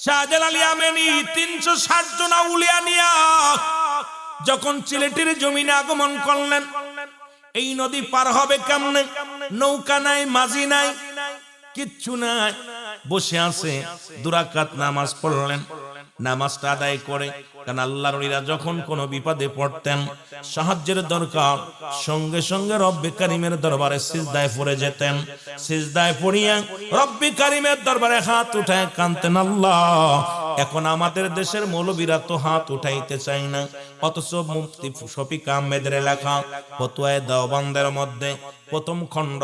শাহজালাল ইয়ামানি 360 জন আউলিয়া নিয়া যখন সিলেটের জমিনে আগমন করলেন, এই নদী পার হবে কেমনে? নৌকা নাই, মাঝি নাই, কিচ্ছু নাই, বসে আছে। 2 রাকাত নামাজ পড়লেন। নামাজটা আদায় করে, কারণ আল্লাহর ওলিরা যখন কোনো বিপদে পড়তেন, সাহায্যের দরকার, সঙ্গে সঙ্গে রব্বে কারিমের দরবারে সিজদায় পড়ে যেতেন। সিজদায় পড়িয়া রব্বে কারিমের দরবারে হাত উঠায় কাঁদতেন, আল্লাহ এখন আমাদের দেশের মৌলবীরা তো হাত উঠাইতে চায় না, অথচ মুফতি শফিক আহমেদের লেখা ফতোয়ায়ে দেওবন্দের মধ্যে প্রথম খণ্ড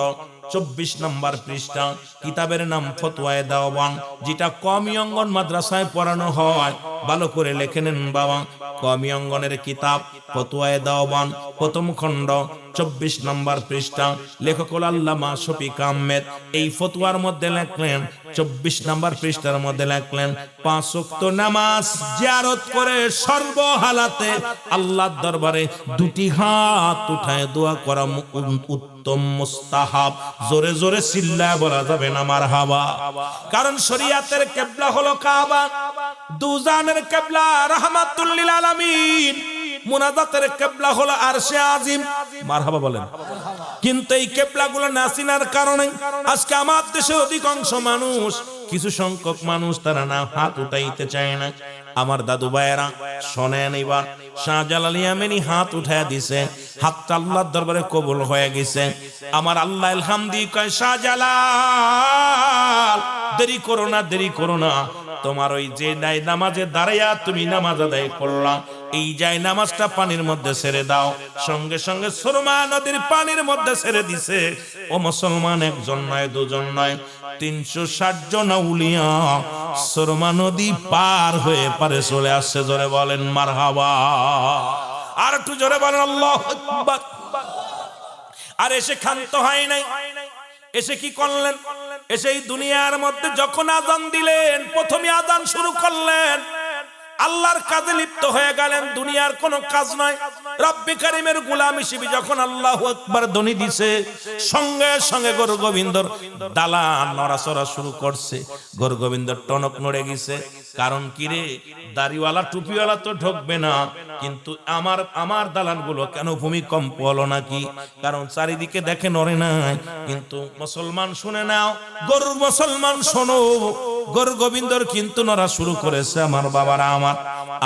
24 নম্বর পৃষ্ঠা, কিতাবের নাম ফতোয়ায়ে দেওবন্দ, যেটা কওমি অঙ্গন মাদ্রাসায় পড়ানো হয়। ভালো করে লিখে নেন বাবা, কওমি অঙ্গনের কিতাব ফতোয়ায়ে দেওবন্দ, প্রথম খণ্ড 24 নম্বর পৃষ্ঠা। লেখক হল আল্লামা শফিক আহমেদ। এই ফতোয়ার মধ্যে লিখলেন, 24 নম্বর পৃষ্ঠার মধ্যে লিখলেন, 5 ওয়াক্ত নামাজ জিয়ারত করে সর্বহালাতে আল্লাহর দরবারে 2টি হাত উঠায় দোয়া করা উত্তম মুস্তাহাব। জোরে জোরে চিল্লায় বলা যাবে না মারহাবা। কারণ শরীয়তের কিবলা হলো কাবা, দুজানের কিবলা রাহমাতুল লিল আলামিন, মুনাজাতের কিবলা হলো আরশে আজিম। মারহাবা বলেন। কিন্তু এই কিবলাগুলো না চিনার কারণে আজকে আমার দেশের অধিকাংশ মানুষ, কিছু সংখ্যক মানুষ তারা না হাত উঠাইতে চায় না। আমার দাদু ভাইয়েরা শোনেন, এবার শাহজালাল ইয়ামানি হাত উঠায় দিছে, হাতটা আল্লাহর দরবারে কবুল হয়ে গেছে। আমার আল্লাহ আলহামদুলিল্লাহ কয়, শাহজালাল দেরি করো না, দেরি করো না, তোমার ওই যে নামাজে দাঁড়াইয়া তুমি নামাজ আদায় করলা, এই যাই নামাজটা পানির মধ্যে ছেড়ে দাও। সঙ্গে সঙ্গে সুরমা নদীর পানির মধ্যে ছেড়ে দিছে। ও মুসলমান, একজন নয়, দুজন নয়, 360 জন আউলিয়া সুরমা নদী পার হয়ে পারে চলে আসছে। জোরে বলেন মারহাবা। আর একটু জোরে বলেন আল্লাহু আকবার। আর এসে ক্ষান্ত হয় নাই, এসে কি করলেন? এসে এই দুনিয়ার মধ্যে যখন আযান দিলেন, প্রথমে আযান শুরু করলেন, আল্লাহর কাজে লিপ্ত হয়ে গেলেন। দুনিয়ার কোনো কাজ নয়, রব্বে কারিমের গোলাম হিসেবে যখন আল্লাহু আকবার ধ্বনি দিছে, সঙ্গে সঙ্গে গরু গোবিন্দর দালান নড়াচড়া শুরু করছে। গরু গোবিন্দর টনক নড়ে গেছে। কারণ কি রে, দাড়িওয়ালা টুপিওয়ালা তো ঢুকবে না, কিন্তু আমার দালানগুলো কেন ভূমিকম্প হলো নাকি? কারণ চারিদিকে দেখে নড়ে নাই। কিন্তু মুসলমান শুনে নাও, গরুর মুসলমান শোনো, গরু গোবিন্দর কিন্তু নড়া শুরু করেছে। আমার বাবারা আমার,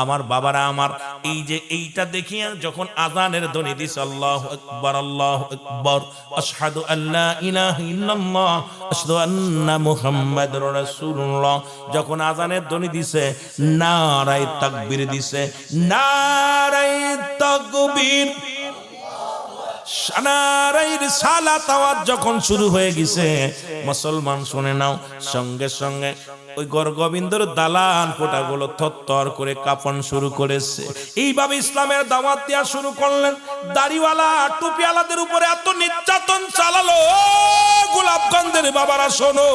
আমার বাবারা আমার, এই যে এইটা দেখিয়া যখন আযানের ধ্বনি দিছে, আল্লাহু আকবার, আল্লাহু আকবার, আশহাদু আল্লা ইলাহা ইল্লাল্লাহ, আশহাদু আন্না মুহাম্মাদুর রাসূলুল্লাহ, যখন আযানের ধ্বনি দিছে, নারায়ে তাকবীর দিছে, নারায়ে তাকবীর, নারায়ে রিসালাত আওয়াজ যখন শুরু হয়ে গেছে, মুসলমান শুনে নাও, সঙ্গে সঙ্গে ওই গর গোবিন্দর দালান কোটাগুলো থরথর করে কাঁপন শুরু করেছে। এইভাবে ইসলামের দাওয়াত দেওয়া শুরু করলেন। দাড়িওয়ালা টুপিওয়ালাদের উপরে এত নির্যাতন চালালো, গোলাপগঞ্জের বাবারা শোনো,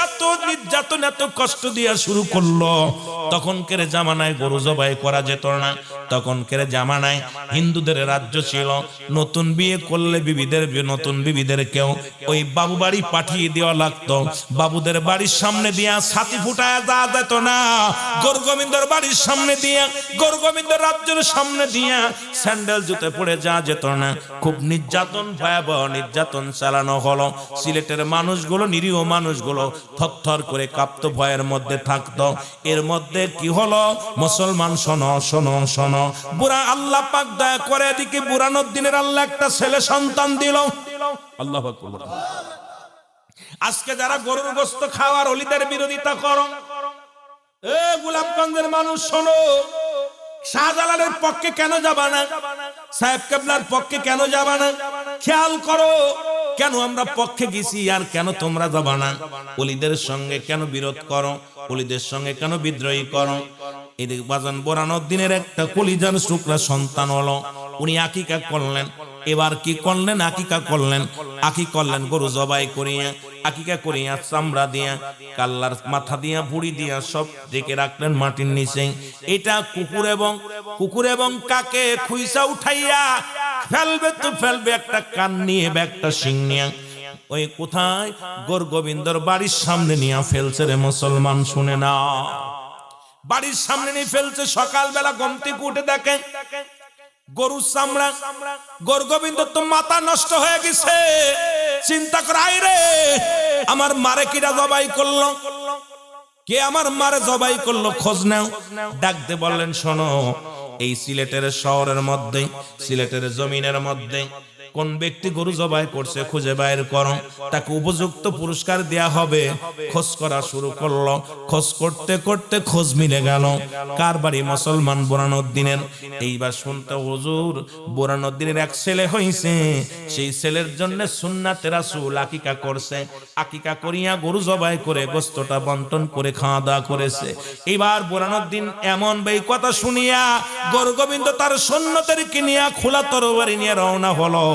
এত নির্যাতন, এত কষ্ট দেওয়া শুরু করলো। তখনকার জামানায় গরু জবাই করা যেত না, তখনকার জামানায় হিন্দুদের রাজ্য ছিল। নতুন বিয়ে করলে বিবিদের, নতুন বিবিদের কেউ ওই বাবু বাড়ি পাঠিয়ে দেওয়া লাগতো। বাবুদের বাড়ির সামনে দিয়া ছাতি ফুটায় যাওয়া যেত না। গরু গোবিন্দর বাড়ির সামনে দিয়া, গরু গোবিন্দর রাজ্যের সামনে দিয়া স্যান্ডেল জুতে পড়ে যাওয়া যেত না। খুব নির্যাতন, ভয়াবহ নির্যাতন চালানো হলো। সিলেটের মানুষগুলো, নিরীহ মানুষগুলো থরথর করে কাঁপতো, ভয়ের মধ্যে থাকতো। এর মধ্যে কি হলো? মুসলমান শোনো, শোনো, শোনো, বুড়া আল্লাহ পাক দয়া করে এদিকে বুরানুদ্দিনের আল্লাহ একটা ছেলে সন্তান দিল। আল্লাহু আকবার। আজকে যারা গরুর গোশত খাওয়ার অলিদের বিরোধিতা করো, এ গোলাপগঞ্জের মানুষ শোনো, শাহজালালের পক্ষে কেন যাবা না? সাহেব কেবলার পক্ষে কেন যাবা না? খেয়াল করো, কেন আমরা পক্ষে গেছি আর কেন তোমরা যাবা না? অলিদের সঙ্গে কেন বিরোধ করো? অলিদের সঙ্গে কেন বিদ্রোহী করো? এদিকে বাজান বুরহানুদ্দিনের একটা কলিজার টুকরা সন্তান হলো, উনি আকিকা করলেন। এবার কি করলেন? আকিকা করলেন। আকি করলেন গরু জবাই করিয়া, আকিকা করিয়া চামড়া দিয়া, কাল্লার মাথা দিয়া, ভুড়ি দিয়া সব ডেকে রাখলেন মাটির নিচে। এটা কুকুর এবং কাকে খুইসা উঠাইয়া ফেলবে তো ফেলবে, একটা কান নিয়ে, একটা শিং নিয়ে ওই কোথায় গোরগোবিন্দর বাড়ির সামনে নিয়ে ফেলছে রে মুসলমান, শুনে না, বাড়ির সামনে নিয়ে ফেলছে। সকালবেলা ঘুম থেকে উঠে দেখে গরুর চামড়া। গোরগোবিন্দ তো মাথা নষ্ট হয়ে গেছে, চিন্তা করে আই রে আমার মারে কিরা জবাই করলো, কে আমার মারে জবাই করলো, খোঁজ নাও। ডাকতে বললেন শোনো, এই সিলেটের শহরের মধ্যে, সিলেটের জমিনের মধ্যে কোন ব্যক্তি গরু জবাই করছে খুঁজে বাইর করো, তাকে উপযুক্ত পুরস্কার দেয়া হবে। খোঁজ করা শুরু করলো, খোঁজ করতে করতে খোঁজ মিলে গেল কার বাড়ি, মুসলমান বোরানুদ্দিনের। এইবার শুনতে হুজুর বোরানুদ্দিনের এক ছেলে হইছে, সেই ছেলের জন্য সুন্নাতে রাসূল আকিকা করছে, আকিকা করিয়া গরু জবাই করে গোশতটা বন্টন করে খাওয়া দাওয়া করেছে। এবার বোরানুদ্দিন এমন এই কথা শুনিয়া গোরগোবিন্দ তার সৈন্যদের কিনিয়া খোলা তরবারি নিয়ে রওনা হলো।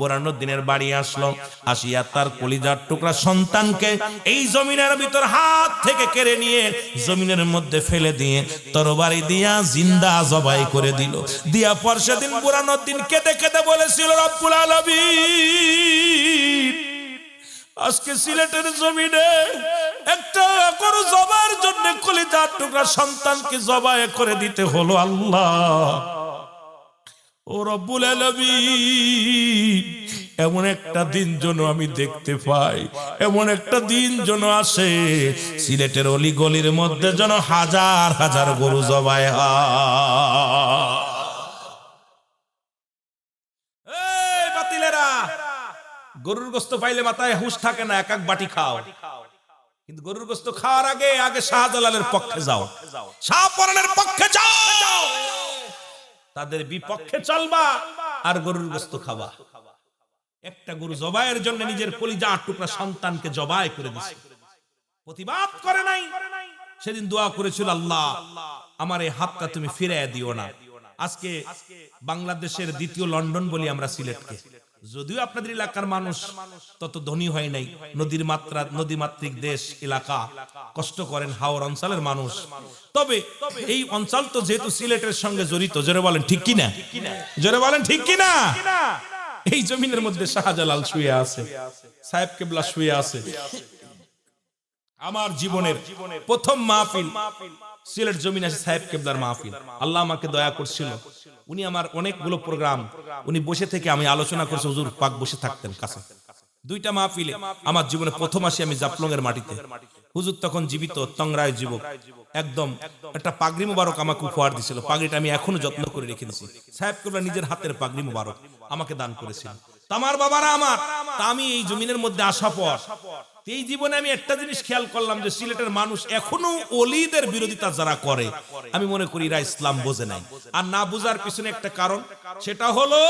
বোরানুদ্দিনের বাড়ি আসলো, আসিয়া তার কলিজার টুকরা সন্তানকে এই জমিনের ভিতর হাত থেকে কেড়ে নিয়ে জমিনের মধ্যে ফেলে দিয়ে তরবারি দিয়া জিন্দা জবাই করে দিল। দিয়া পর সেদিন বোরানুদ্দিন কেঁদে কেঁদে বলেছিল, রব্বুল আলামিন আজকে সিলেটের জমিনে একটা গরু জবাইয়ের জন্য কলিজার টুকরা সন্তানকে জবাই করে দিতে হলো। আল্লাহ ও রব্বুল আলামিন, এমন একটা দিন যেন আমি দেখতে পাই, এমন একটা দিন যেন আসে সিলেটের অলি গলির মধ্যে যেন হাজার হাজার গরু জবাই হয়। এই বাতিলেরা, গরুর গোশত পাইলে মাথায় হুঁশ থাকে না, এক এক বাটি খাও, কিন্তু গরুর গোশত খাওয়ার আগে আগে শাহজালালের পক্ষে যাও, শাহপরানের পক্ষে যাও, তাদের বিপক্ষে চলবা আর গরুর গোশত খাবা। একটা গরু জবাইয়ের জন্য নিজের কলিজার টুকরা সন্তানকে জবাই করে দিছে, প্রতিবাদ করে নাই। সেদিন দোয়া করেছিল, আল্লাহ আমার এই হাতটা তুমি ফিরিয়ে দিও না। আজকে বাংলাদেশের দ্বিতীয় লন্ডন বলি আমরা সিলেটকে, যদিও আপনাদের এলাকার মানুষ তত ধনী হয় নাই, নদী মাতৃক দেশ এলাকা, কষ্ট করেন হাওর অঞ্চলের মানুষ, তবে এই অঞ্চল তো যেহেতু সিলেটের সঙ্গে জড়িত, জোরে বলেন ঠিক কিনা, জোরে বলেন ঠিক কিনা। এই জমিনের মধ্যে শাহজালাল শুয়ে আছে, সাহেব কেবলা শুয়ে আছে। আমার জীবনের প্রথম মাহফিল সিলেট জমিন আছে সাহেব কেবলার মাহফিল। আল্লাহ আমাকে দয়া করছিল, উনি আমার অনেকগুলো প্রোগ্রাম উনি বসে থেকে আমি আলোচনা করছি, হুজুর পাক বসে থাকতেন কাছে। দুইটা মাহফিলে আমার জীবনে প্রথম আসি আমি জাফলং এর মাটিতে, হুজুর তখন জীবিত, তংরায় যুবক, একদম একটা পাগড়ি মুবারক আমাকে উপহার দিয়েছিল, পাগড়িটা আমি এখনো যত্ন করে রেখে দিয়েছি। সাহেব কেবলা নিজের হাতের পাগড়ি মুবারক আমাকে দান করেছিলেন। আমার বাবারা আমার, তা আমি এই জমিনের মধ্যে আসা পর এই জীবনে আমি একটা জিনিস খেয়াল করলাম যে সিলেটের মানুষ এখনো ওলিদের বিরোধিতা যারা করে, আমি মনে করি এরা ইসলাম বোঝে নাই। আর না বোঝার পিছনে একটা কারণ, সেটা হলো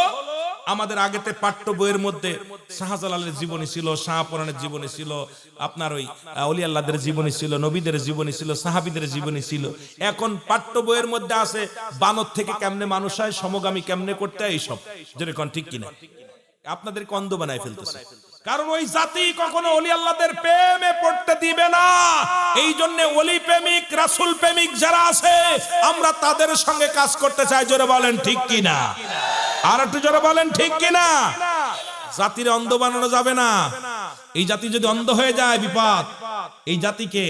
আমাদের আগেতে পাঠ্য বইয়ের মধ্যে শাহজালালের জীবনী ছিল, শাহপরানের জীবনী ছিল, আপনার ওই ওলি আল্লাহদের জীবনী ছিল, নবীদের জীবনী ছিল, সাহাবীদের জীবনী ছিল। এখন পাঠ্য বইয়ের মধ্যে আছে বানর থেকে কেমনে মানুষ হয়, সমগামী কেমনে করতে হয়, এইসব যেরকম ঠিক কিনা আপনাদেরকে অন্ধ বানায় ফেলতেছে। কারণ ওই জাতি কখনো ওলি আল্লাহদের প্রেমে পড়তে দিবে না। এই জন্য ওলি প্রেমিক, রাসূল প্রেমিক যারা আছে আমরা তাদের সঙ্গে কাজ করতে চাই, জোরে বলেন ঠিক কিনা, আর একটু জোরে বলেন ঠিক কিনা। জাতির অন্ধ বানানো যাবে না, এই জাতি যদি অন্ধ হয়ে যায় বিপদ। এই জাতিকে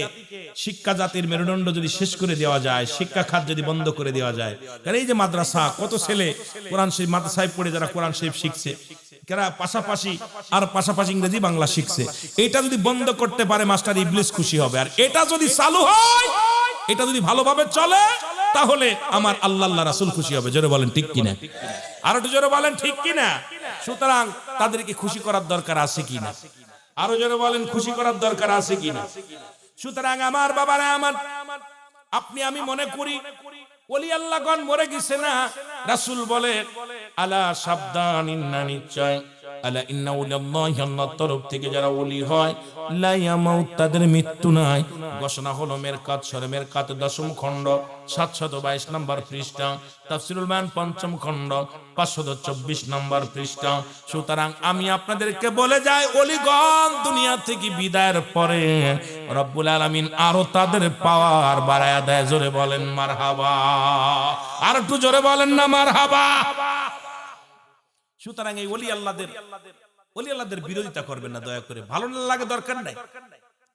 শিক্ষা জাতির মেরুদণ্ড যদি শেষ করে দেওয়া যায়, শিক্ষা খাত যদি বন্ধ করে দেওয়া যায়, কারণ এই যে মাদ্রাসা, কত ছেলে কোরআন শরীফ মাদ্রাসায় পড়ে যারা কোরআন শরীফ শিখছে, পাশাপাশি ইংরেজি বাংলা শিখছে, এটা যদি বন্ধ করতে পারে মাস্টার ইবলিস খুশি হবে। আর এটা যদি চালু হয়, এটা যদি ভালোভাবে চলে, তাহলে আমার আল্লাহ রাসূল খুশি হবে, জোরে বলেন ঠিক কিনা, আর একটু জোরে বলেন ঠিক কিনা। সুতরাং তাদেরকে খুশি করার দরকার আছে কিনা, আরো জোরে বলেন খুশি করার দরকার আছে কিনা। সুতরাং আমার বাবারা আমার, আপনি আমি মনে করি ওলি আল্লাহগণ মরে গেছে না, রাসূল বলে আলা সাবধান, ইন্না নিশ্চয়, আলা ইন্না উলিল্লাহি, আল্লাহর তরফ থেকে যারা ওলি হয়, লা ইয়ামাউত, তাদের মৃত্যু নাই। ঘোষণা হলো মেরকাত সূরা মেরকাত 10ম খণ্ড 722 নম্বর পৃষ্ঠা, তাফসীরুল বায়ান 5ম খণ্ড 524 নম্বর পৃষ্ঠা। সুতরাং আমি আপনাদেরকে বলে যাই, ওলিগণ দুনিয়া থেকে বিদায়ের পরে রব্বুল আলামিন আরো তাদের পাওয়ার বাড়ায়া দেয়, জোরে বলেন মারহাবা, আর একটু জোরে বলেন না মারহাবা। সুতরাং এই ওলি আল্লাহদের ওলি আল্লাহদের বিরোধিতা করবেন না দয়া করে। ভালো না লাগে দরকার নাই,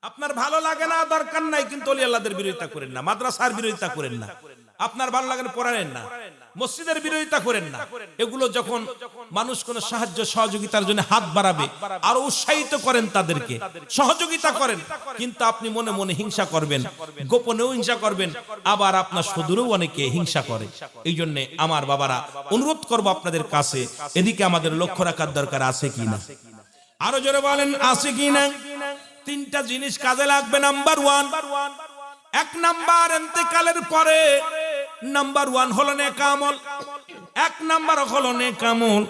আপনার ভালো লাগে না দরকার নাই, কিন্তু ওলি আল্লাহদের বিরোধিতা করেন না, মাদ্রাসার বিরোধিতা করেন না, আপনার ভালো লাগে পড়ালেন না, মসজিদের বিরোধিতা করেন না। এগুলো যখন মানুষ কোন সাহায্য সহযোগিতার জন্য হাত বাড়াবে আরো উৎসাহিত করেন, তাদেরকে সহযোগিতা করেন, কিন্তু আপনি মনে মনে হিংসা করবেন, গোপনেও হিংসা করবেন, আবার আপনার সদূরেও অনেকে হিংসা করে। এই জন্য আমার বাবারা অনুরোধ করব আপনাদের কাছে, এদিকে আমাদের লক্ষ্য রাখার দরকার আছে কিনা, আরো জোরে বলেন আছে কিনা। তিনটা জিনিস কাজে লাগবে। নাম্বার ওয়ান, এক নাম্বার ইন্তেকালের পরে নাম্বার ওয়ান হলো নেক আমল। এক নাম্বার হলো নেক আমল।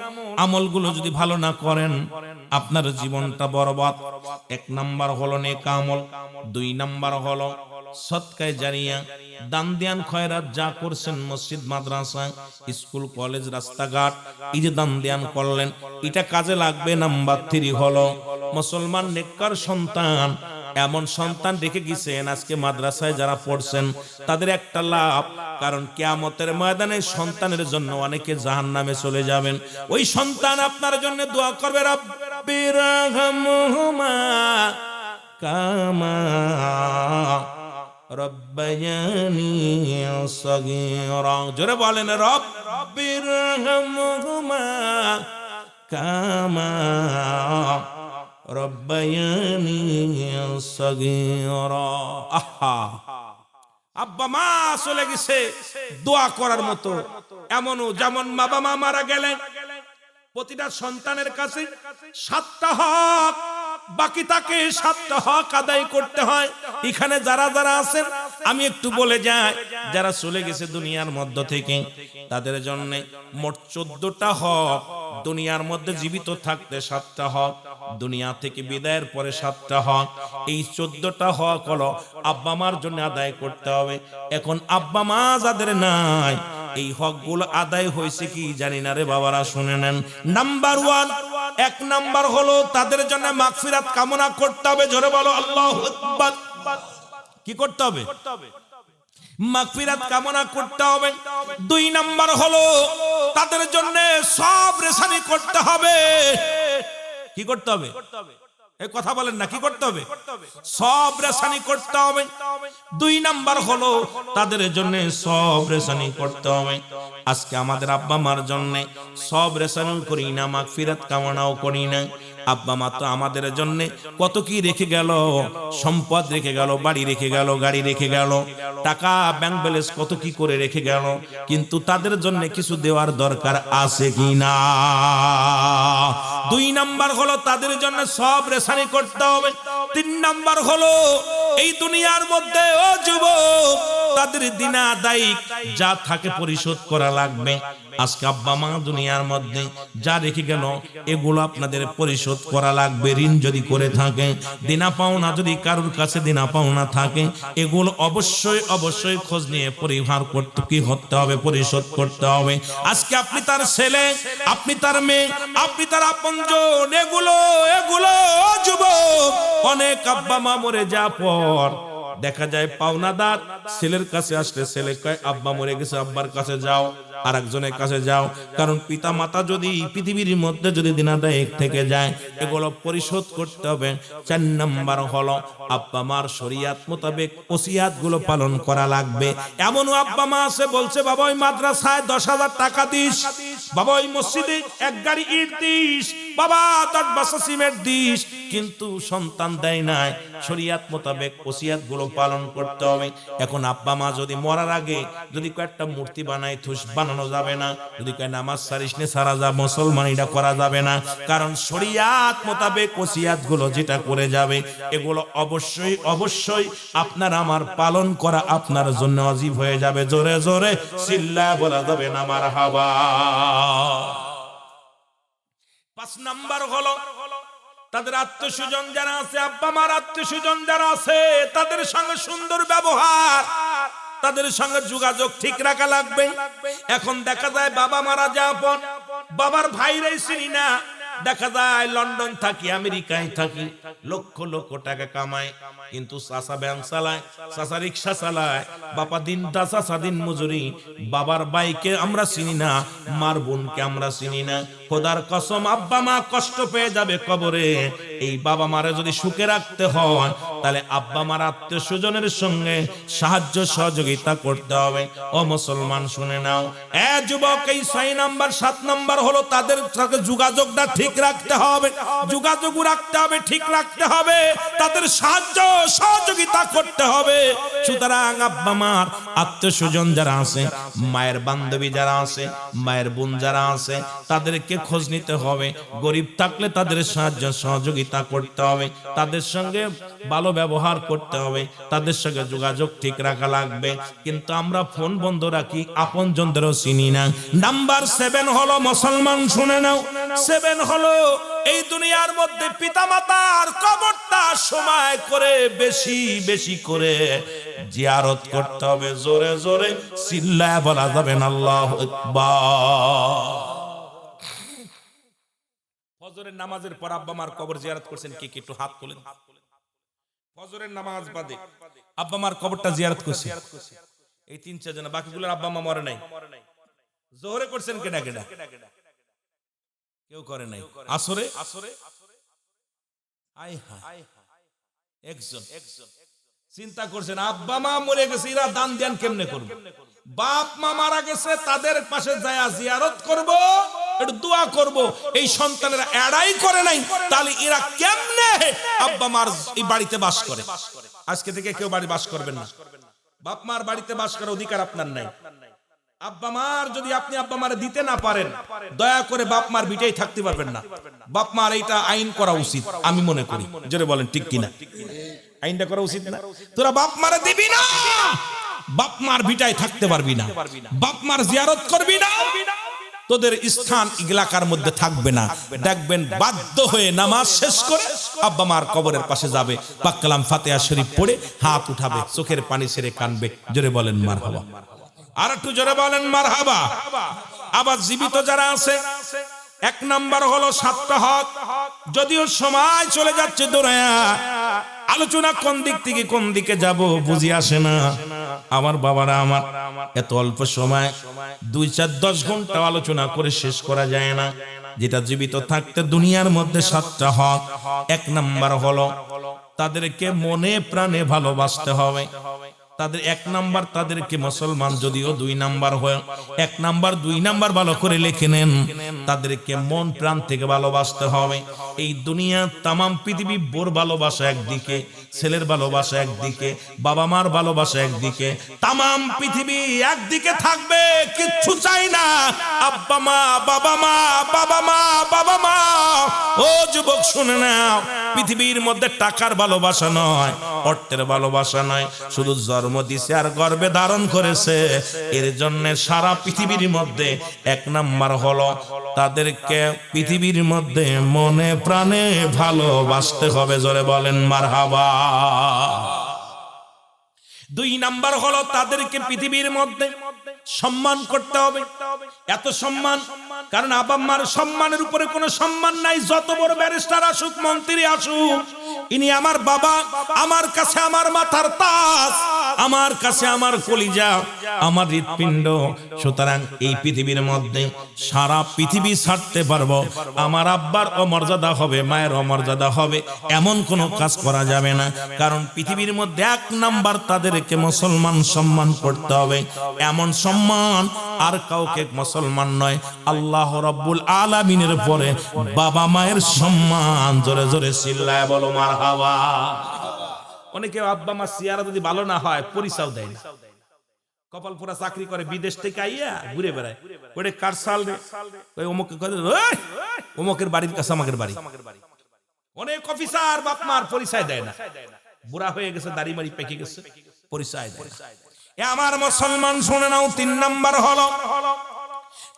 আমলগুলো যদি ভালো না করেন আপনার জীবনটা বরবাদ। এক নাম্বার হলো নেক আমল, দুই নাম্বার হলো সদকায়ে জারিয়া, দান দেন খয়রাত যা করছেন, মসজিদ মাদ্রাসা স্কুল কলেজ রাস্তাঘাট, এই যে দান দেন করলেন এটা কাজে লাগবে। নাম্বার 3 হলো মুসলমান নেককার সন্তান, এমন সন্তান রেখে গেছেন আজকে মাদ্রাসায় যারা পড়ছেন তাদের একটা লাভ, কারণ কিয়ামতের ময়দানে সন্তানের জন্য অনেকে জাহান্নামে চলে যাবেন। ওই সন্তান আপনার জন্য দোয়া করবে, রব্বিরহামহুমা কামা রব্বায়ানি সগীরা। জোরে বলেন রব্বিরহামহুমা কামা রব্বায়ানি সগীরা। আহা, আব্বা মা চলে গেছে দোয়া করার মতো এমনও, যেমন বাবা মা মারা গেলেন প্রতিটা সন্তানের কাছে 7টা হক বাকি থাকে, 7টা হক আদায় করতে হয়। এখানে যারা যারা আছেন আমি একটু বলে যাই, যারা চলে গেছে দুনিয়ার মধ্য থেকে তাদের জন্য মোট 14টা হক, দুনিয়ার মধ্যে জীবিত থাকতে 7টা হক, দুনিয়া থেকে বিদায়ের পরে 7টা হক। এই 14টা হক হলো আব্বা মার জন্য আদায় করতে হবে। এখন আব্বা মা যাদের নাই এই হকগুলো আদায় হয়েছে কি জানি না রে বাবারা, শুনে নেন। নাম্বার ওয়ান, এক নাম্বার হলো তাদের জন্য মাগফিরাত কামনা করতে হবে। জোরে বলো আল্লাহু আকবার। কি করতে হবে? মাগফিরাত কামনা করতে হবে। 2 নাম্বার হলো তাদের জন্য সবর রেসানি করতে হবে। কি করতে হবে? এই কথা বলেন না, কি করতে হবে? সবর রেসানি করতে হবে। 2 নাম্বার হলো তাদের জন্য সবর রেসানি করতে হবে। আজকে আমাদের আব্বা মার জন্য সবর রেসানি করি না, মাগফিরাত কামনাও করি না। আব্বা মা তো আমাদের জন্য কত কি রেখে গেল, সম্পদ রেখে গেল, বাড়ি রেখে গেল, গাড়ি রেখে গেল, টাকা ব্যাংক ব্যালেন্স কত কি করে রেখে গেল, কিন্তু তাদের জন্য কিছু দেওয়ার দরকার আছে কি না? 2 নাম্বার হলো তাদের জন্য সব রেসানি করতে হবে। 3 নাম্বার হলো এই দুনিয়ার মধ্যে ও যুবক তাদের দিনা আদায় যা থাকে পরিশোধ করা লাগবে। আজকে আব্বা মা দুনিয়ার মধ্যে যা রেখে গেল এগুলো আপনাদের পরিশোধ করা লাগবে। ঋণ যদি করে থাকে, দেনা পাওনা যদি কারোর কাছে দেনা পাওনা থাকে, এগুলো অবশ্যই অবশ্যই খোঁজ নিয়ে পরিহার করতে কি করতে হবে, পরিশোধ করতে হবে। আজকে আপনি তার ছেলে, আপনি তার মেয়ে, আপনি তার আপনজন, এগুলো যুবক অনেক আব্বা মা মরে যাওয়ার পর দেখা যায় পাওনাদার ছেলের কাছে আসলে ছেলে কয় আব্বা মরে গেছে, আব্বার কাছে যাও, আর একজনের কাছে যাও। কারণ পিতা মাতা যদি পৃথিবীর মধ্যে যদি দিনাদায় থেকে যায় এগুলো পরিশোধ করতে হবে। 4 নাম্বার হলো আব্বা মার শরীয়ত মোতাবেক ওসিয়াত গুলো পালন করা লাগবে। এমন আব্বা মা আছে বলছে বাবা ওই মাদ্রাসায় 10,000 টাকা দিস, বাবা ওই মসজিদে 1 গাড়ি ইট দিস, বাবা 10 বস্তা সিমেন্ট দিস, কিন্তু সন্তান দেয় নাই। শরীয়ত মোতাবেক ওসিয়াত গুলো পালন করতে হবে। এখন আব্বা মা যদি মরার আগে যদি কয়েকটা মূর্তি বানায়, থুস বানানো যাবে না। যদি কয় নামাজ সারিস নে, সারা যা মুসলমান, এটা করা যাবে না। কারণ শরীয়ত মোতাবেক ওসিয়াত গুলো যেটা করে যাবে এগুলো অবশ্যই অবশ্যই আপনার আমার পালন করা আপনার জন্য ওয়াজিব হয়ে যাবে। জোরে জোরে চিল্লায় বলা যাবে না মারহাবা। 5 নাম্বার হলো তাদের আত্মীয়স্বজন যারা আছে, আব্বা মার আত্মীয়স্বজন যারা আছে তাদের সঙ্গে সুন্দর ব্যবহার, তাদের সঙ্গে যোগাযোগ ঠিক রাখা লাগবে। এখন দেখা যায় বাবা মারা যাওয়ার পর বাবার ভাইরাই চিনি না, দেখা যায় লন্ডন থাকি, আমেরিকায় থাকি, লক্ষ লক্ষ টাকা কামায়, কিন্তু চাচা ব্যাংক চালায়, চাচা রিক্সা চালায়, বাবা দিন দাসা স্বাধীন মজুরি, বাবার ভাইকে আমরা চিনি না, মার বোনকে আমরা চিনি না। খোদার কসম আব্বা মা কষ্ট পেয়ে যাবে কবরে। এই বাবা মারে যদি সুখে রাখতে হয় তাহলে আব্বা মার আত্মীয় স্বজনের সঙ্গে সাহায্য সহযোগিতা করতে হবে। ও মুসলমান শুনে নাও, যুবক, এই 6 নাম্বার 7 নাম্বার হলো তাদের সাথে যোগাযোগটা ঠিক রাখতে হবে, যোগাযোগ রাখতে হবে, ঠিক রাখতে হবে, তাদের সাহায্য সহযোগিতা করতে হবে। সুতরাং আব্বা মার আত্মীয় স্বজন যারা আছে, মায়ের বান্ধবী যারা আছে, মায়ের বোন যারা আছে, তাদেরকে খোঁজ নিতে হবে। গরিব থাকলে তাদের সাহায্য সহযোগিতা করতে হবে, তাদের সঙ্গে ভালো ব্যবহার করতে হবে, তাদের সঙ্গে যোগাযোগ ঠিক রাখা লাগবে। কিন্তু আমরা ফোন বন্ধ রাখি, আপনজনদেরও চিনি না। নাম্বার 7 হলো মুসলমান শুনে নাও, 7 হলো এই দুনিয়ার মধ্যে পিতামাতার কবরটা সময় করে বেশি বেশি করে জিয়ারত করতে হবে। জোরে জোরে চিল্লায় বলা যাবে না আল্লাহু আকবার। ফজরের নামাজের পর আব্বা মার কবর জিয়ারত করছেন কে কে? একটু হাত তোলেন। ফজরের নামাজ বাদে আব্বা মার কবরটা জিয়ারত করছে এই 3-4 জন, বাকিগুলোর আব্বা মা মরে নাই। জোহরে করছেন কেডা কেডা? কেউ করে নাই। আসরে আয় হায় একজন চিন্তা করছেন আব্বা মা মরে গেছে, এরা দান ধ্যান কেমনে করবে? বাপ মা মারা গেছে, তাদের পাশে যায় জিয়ারত করব, একটু দোয়া করব। এই সন্তানেরা এড়াই করে নাই, তাহলে এরা কেমনে আব্বা মার এই বাড়িতে বাস করে? আজকে থেকে কেউ বাড়ি বাস করবেন না। বাপ মার বাড়িতে বাস করার অধিকার আপনার নাই। আব্বা মার যদি আপনি আব্বা মারে দিতে না পারেন, দয়া করে বাপ মার বিটাই থাকতে পারবেন না। বাপ মার এইটা আইন করা উচিত আমি মনে করি। জোরে বলেন ঠিক কিনা? আইনটা করা উচিত না? তোরা বাপ মারে দিবি না, বাপ মার বিটাই থাকতে পারবি না, বাপ মার জিয়ারত করবি না, তোদের স্থান এলাকার মধ্যে থাকবে না। দেখবেন বাধ্য হয়ে নামাজ শেষ করে আব্বা মার কবরের পাশে যাবে, পাক কালাম ফাতিহা শরীফ পড়ে হাত উঠাবে, চোখের পানি ছেড়ে কাঁদবে। জোরে বলেন মারহাবা। আর একটু জোরে বলেন মারহাবা। আবার জীবিত যারা আছে, 1 নাম্বার হলো 7টা হক। যদিও সময় চলে যাচ্ছে দৌড়ায়া, আলোচনা কোন দিক থেকে কোন দিকে যাব বুঝি আসে না। আমার বাবারা, আমার এত অল্প সময় 2-4-10 ঘন্টা আলোচনা করে শেষ করা যায় না। যেটা জীবিত থাকতে দুনিয়ার মধ্যে 7টা হক। 1 নাম্বার হলো তাদেরকে মনে প্রাণে ভালোবাসতে হবে। তাদের 1 নাম্বার তাদেরকে মুসলমান যদিও 2 নাম্বার হয়, 1 নাম্বার 2 নাম্বার ভালো করে লিখে নেন। তাদেরকে মন প্রাণ থেকে ভালোবাসতে হবে। এই দুনিয়া তামাম পৃথিবী বোর ভালোবাসা একদিকে, ছেলের ভালোবাসা একদিকে, বাবা মার ভালোবাসা একদিকে, তামাম পৃথিবী একদিকে থাকবে, কিচ্ছু চাই না। আব্বা মা, বাবা মা, বাবা মা, বাবা মা। ও যুবক শুনে নাও, পৃথিবীর মধ্যে টাকার ভালোবাসা নয়, অর্থের ভালোবাসা নয়, শুধু জন্ম দিছে আর গর্ভে ধারণ করেছে। এর জন্য সারা পৃথিবীর মধ্যে 1 নাম্বার হলো তাদেরকে পৃথিবীর মধ্যে মনে প্রাণে ভালোবাসতে হবে। জোরে বলেন মারহাবা। 2 নাম্বার হলো তাদেরকে পৃথিবীর মধ্যে সম্মান করতে হবে। এত সম্মান, কারণ আব্বা মার সম্মানের উপরে কোনো সম্মান নাই। যত বড় ব্যারিস্টার আসুক, মন্ত্রী আসুক, ইনি আমার বাবা, আমার কাছে আমার মাথার তাজ, আমার কাছে আমার কলিজা, আমার হৃৎপিণ্ড। সুতরাং এই পৃথিবীর মধ্যে সারা পৃথিবী ছাড়তে পারবো, আমার আব্বার অমর্যাদা হবে, মায়ের অমর্যাদা হবে, এমন কোনো কাজ করা যাবে না। কারণ পৃথিবীর মধ্যে 1 নাম্বার তাদেরকে মুসলমান সম্মান করতে হবে। এমন সম্মান আর কাউকে মুসলমান নয়, আল্লাহ রাব্বুল আলামিনের পরে বাবা মায়ের সম্মান। জোরে জোরে চিল্লায় বলো মারহাবা। অনেকে আব্বা মা চেহারা যদি ভালো না হয় পরিচয় দেয় না, কপাল পুরা চাকরি করে, বিদেশ থেকে আইয়া ঘুরে বেড়ায়, ওরে কার সাল রে, ওই অমুক অমুকের বাড়ির কাছে আমাদের বাড়ি। অনেক অফিসার বাপ মার পরিচয় দেয় না, বুড়া হয়ে গেছে, দাড়ি মাড়ি পেকে গেছে, পরিচয় দেয় না। আমার মুসলমান শুনে নাও, 3 নাম্বার হলো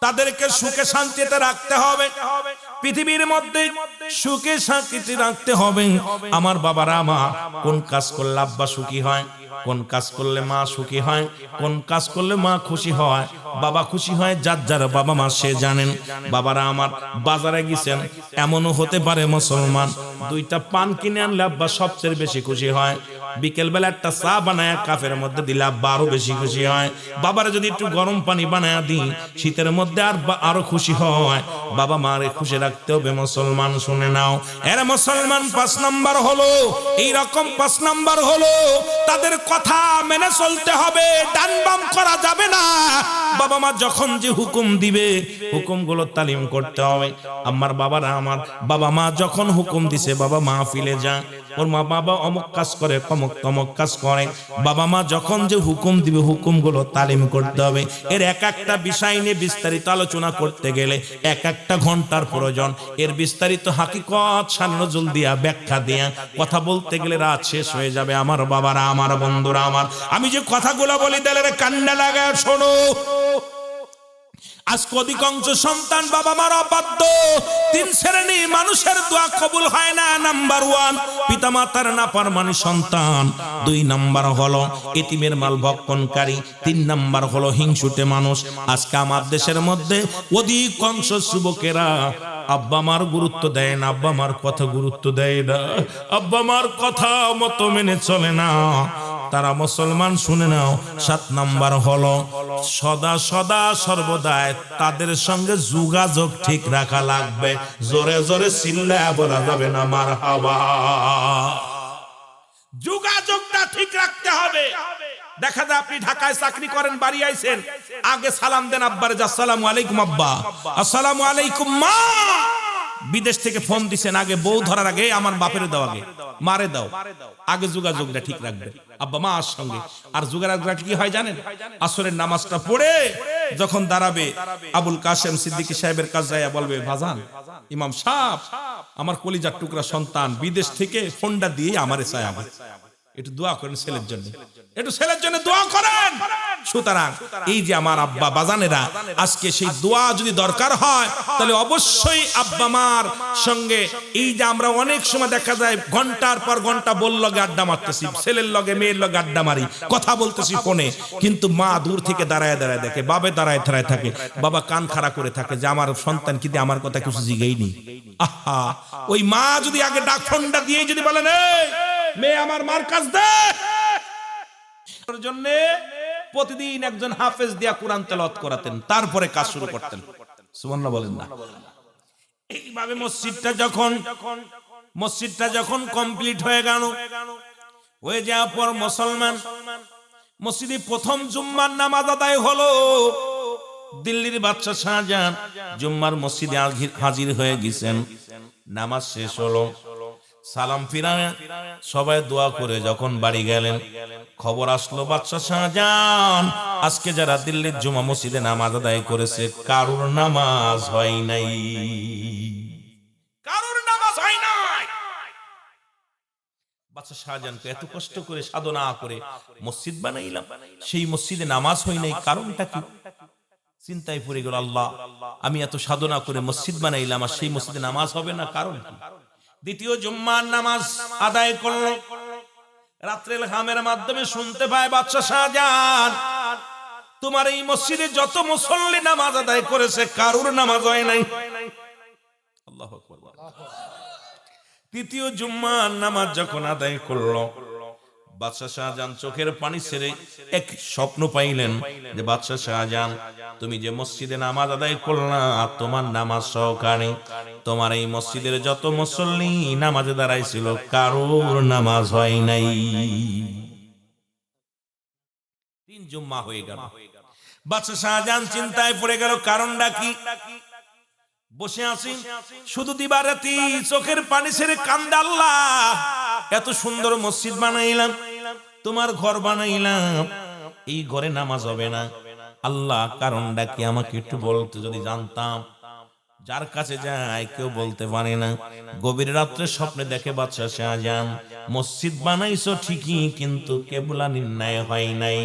তাদেরকে সুখে শান্তিতে রাখতে হবে। পৃথিবীর মধ্যে সুখে শান্তিতে রাখতে হবে। আমার বাবারা, মা কোন কাজ করলে আব্বা সুখী হয়, কোন কাজ করলে মা সুখী হয়, কোন কাজ করলে মা খুশি হয়, বাবা খুশি হয়, যার যার বাবা মা সে জানেন। বাবারা আমার, বাজারে গেছেন, এমনও হতে পারে মুসলমান 2টা পান কিনে আনলে আব্বা সবচেয়ে বেশি খুশি হয়, বিকেল বেলা একটা চা বানায় কাপের মধ্যে দিলে আব্বা আরো বেশি খুশি হয়। বাবারে যদি একটু গরম পানি বানায় দিই শীতের মধ্যে আরো খুশি হয়। বাবা মারে খুশি রাখতে হবে মুসলমান, শুনে নাও এর মুসলমান 5 নাম্বার হলো এইরকম 5 নাম্বার হলো তাদের কথা মেনে চলতে হবে, ডান বাম করা যাবে না। বাবা মা যখন যে হুকুম দিবে হুকুমগুলো তালিম করতে হবে। আমার বাবা মা যখন হুকুম দিছে বাবা মাহফিলে যা, ওর মা বাবা অমুক কাজ করে তমক কাজ করে, বাবা মা যখন যে হুকুম দিবে হুকুমগুলো তালিম করতে হবে। এর এক একটা বিষয় নিয়ে বিস্তারিত আলোচনা করতে গেলে এক একটা ঘন্টার প্রয়োজন। এর বিস্তারিত হাকিকত সানজুল দিয়া ব্যাখ্যা দিয়া কথা বলতে গেলে রাত শেষ হয়ে যাবে। আমার বাবারা, আমার বন্ধুরা, আমি যে কথাগুলো বলি দিলের কান্না লাগায় শোনো। আজকে অধিকাংশ সন্তান বাবা মার অবাধ্য। 3 শ্রেণীর মানুষের দোয়া কবুল হয় না। নাম্বার 1 পিতামাতার নাফরমানি সন্তান, 2 নাম্বার হলো এতিমের মাল ভক্ষণকারী, 3 নাম্বার হলো হিংসুটে মানুষ। আজকে আমার দেশের মধ্যে অধিকাংশ যুবকেরা আব্বা মার গুরুত্ব দেয় না, আব্বা মার কথা গুরুত্ব দেয় না, আব্বা মার কথা মতো মেনে চলে না তারা মুসলমান, শুনে নাও। 7 নাম্বার হলো সদা সর্বদা তাদের সঙ্গে যোগাযোগ ঠিক রাখা লাগবে। জোরে জোরে চিল্লায়া বলা যাবে না মারহাবা। যোগাযোগটা ঠিক রাখতে হবে। দেখা যায় আপনি ঢাকায় চাকরি করেন, বাড়ি আইছেন, আগে সালাম দেন আব্বারে, আসসালামু আলাইকুম আব্বা, আসসালামু আলাইকুম মা। বিদেশ থেকে ফোন দিছেন, আগে বউ ধরার আগে আমার বাপের দাও, আগে মারে দাও, আগে যোগাযোগটা ঠিক রাখবে আব্বা মার সঙ্গে। আর যোগাযোগটা কি হয় জানেন? আসরের নামাজটা পড়ে যখন দাঁড়াবে আবুল কাশেম সিদ্দিকী সাহেবের কাছে যায় বলবে, ভাজান ইমাম সাহেব আমার কলিজার টুকরা সন্তান বিদেশ থেকে ফোনটা দিয়ে আমারে চায়, আগে একটু দোয়া করেন ছেলের জন্য, একটু ছেলের জন্য দোয়া করেন। সুতরাং এই যে আমার আব্বা বাজানেরা, আজকে সেই দোয়া যদি দরকার হয় তাহলে অবশ্যই আব্বা মার সঙ্গে, এই যে আমরা অনেক সময় দেখা যায় ঘন্টার পর ঘন্টা বল লগে আড্ডা মারতেছি, ছেলের লগে মেয়ের লগে আড্ডা মারি, কথা বলতেছি ফোনে, কিন্তু মা দূর থেকে দাঁড়ায় দেখে, বাবে দাঁড়ায় থাকে, বাবা কান খাড়া করে থাকে যে আমার সন্তান কিন্তু আমার কথা কিছু জিজ্ঞেসই। আহা, ওই মা যদি আগে ডাক ফোনটা দিয়ে যদি বলেন মেয়ে আমার মার কাজ দে, জন্য প্রতিদিন একজন হাফেজ দিয়া কোরআন তেলাওয়াত করাতেন, তারপরে কাজ শুরু করতেন। সুবহানাল্লাহ বলেন না? এইভাবে মসজিদটা যখন কমপ্লিট হয়ে গেল, হয়ে যাওয়ার পর মুসলমান মসজিদে প্রথম জুম্মার নামাজ আদায় হলো। দিল্লির বাদশা শাহজাহান জুম্মার মসজিদে হাজির হয়ে গেছেন। নামাজ শেষ হলো, সালাম ফিরায় সবাই দোয়া করে যখন বাড়ি গেলেন, খবর আসলো বাদশা শাহজাহান আজকে যারা দিল্লির জুমা মসজিদে নামাজ আদায় করেছে কারোর নামাজ হয় নাই, কারোর নামাজ হয় নাই। বাদশা শাহজাহানকে এত কষ্ট করে সাধনা করে মসজিদ বানাইলাম, সেই মসজিদে নামাজ হয় নাই, কারণটা কি? চিন্তায় পড়ে গেল, আল্লাহ আমি এত সাধনা করে মসজিদ বানাইলাম আর সেই মসজিদে নামাজ হবে না, কারণ কি? দ্বিতীয় জুম্মার নামাজ আদায় করলো, রাত্রের ঘামের মাধ্যমে শুনতে পায় বাদশা শাহজাহান তোমার এই মসজিদে যত মুসল্লি নামাজ আদায় করেছে কারোর নামাজ হয় নাই। আল্লাহু আকবার। তৃতীয় জুম্মার নামাজ যখন আদায় করলো, বাদশা শাহজাহান চোখের পানি ছেড়ে এক স্বপ্ন পাইলেন যে বাদশা শাহজাহান তুমি যে মসজিদে নামাজ আদায় করলা তোমার নামাজ সহকারে তোমার এই মসজিদের যত মুসল্লি নামাজে দাঁড়াইছিল কারোর নামাজ হয় নাই। 3 জুম্মা হয়ে গেল। বাদশা শাহজাহান চিন্তায় পড়ে গেল, কারণটা কি? বসে আছি শুধু দিবারাতি চোখের পানি ছেড়ে কান্দে, আল্লাহ এত সুন্দর মসজিদ বানাইলাম, তোমার ঘর বানাইলাম, এই ঘরে নামাজ হবে না, আল্লাহ কারণটা কি আমাকে একটু বলতে, যদি জানতাম। যার কাছে যায় কেউ বলতে পারে না। গভীর রাত্রে স্বপ্নে দেখে বাদশা শাহজাহান মসজিদ বানাইছো ঠিকই, কিন্তু কিবলা নির্ণয় হয় নাই,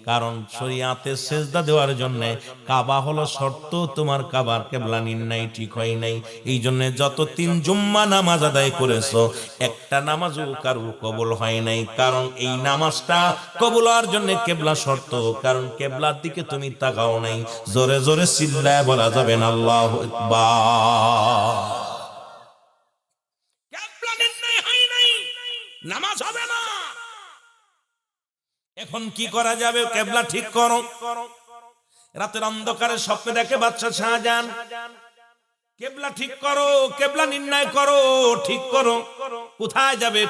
কারণ শরিয়াতে সেজদা দেওয়ার জন্য কাবা হলো শর্ত, তোমার কাবার কিবলা নির্ণয় ঠিক হয় নাই। এই জন্য যত 3 জুম্মা নামাজ আদায় করেছো একটা নামাজও কারো কবুল হয় নাই, কারণ এই নামাজটা কবুল হওয়ার জন্য কিবলা শর্ত, কারণ কিবলার দিকে তুমি তাকাও নাই। জোরে জোরে চিল্লায় বলা যাবে না আল্লাহু আকবার। কিবলা নির্ণয় হয় নাই, নামাজ হবে না। এখন কি করা যাবে? কেবলা ঠিক করো। রাতের অন্ধকারে স্বপ্নে দেখে বাদশা শাহজাহান, কেবলা ঠিক করো, কেবলা নির্ণয় করো, ঠিক করো, কোথায় যাবে?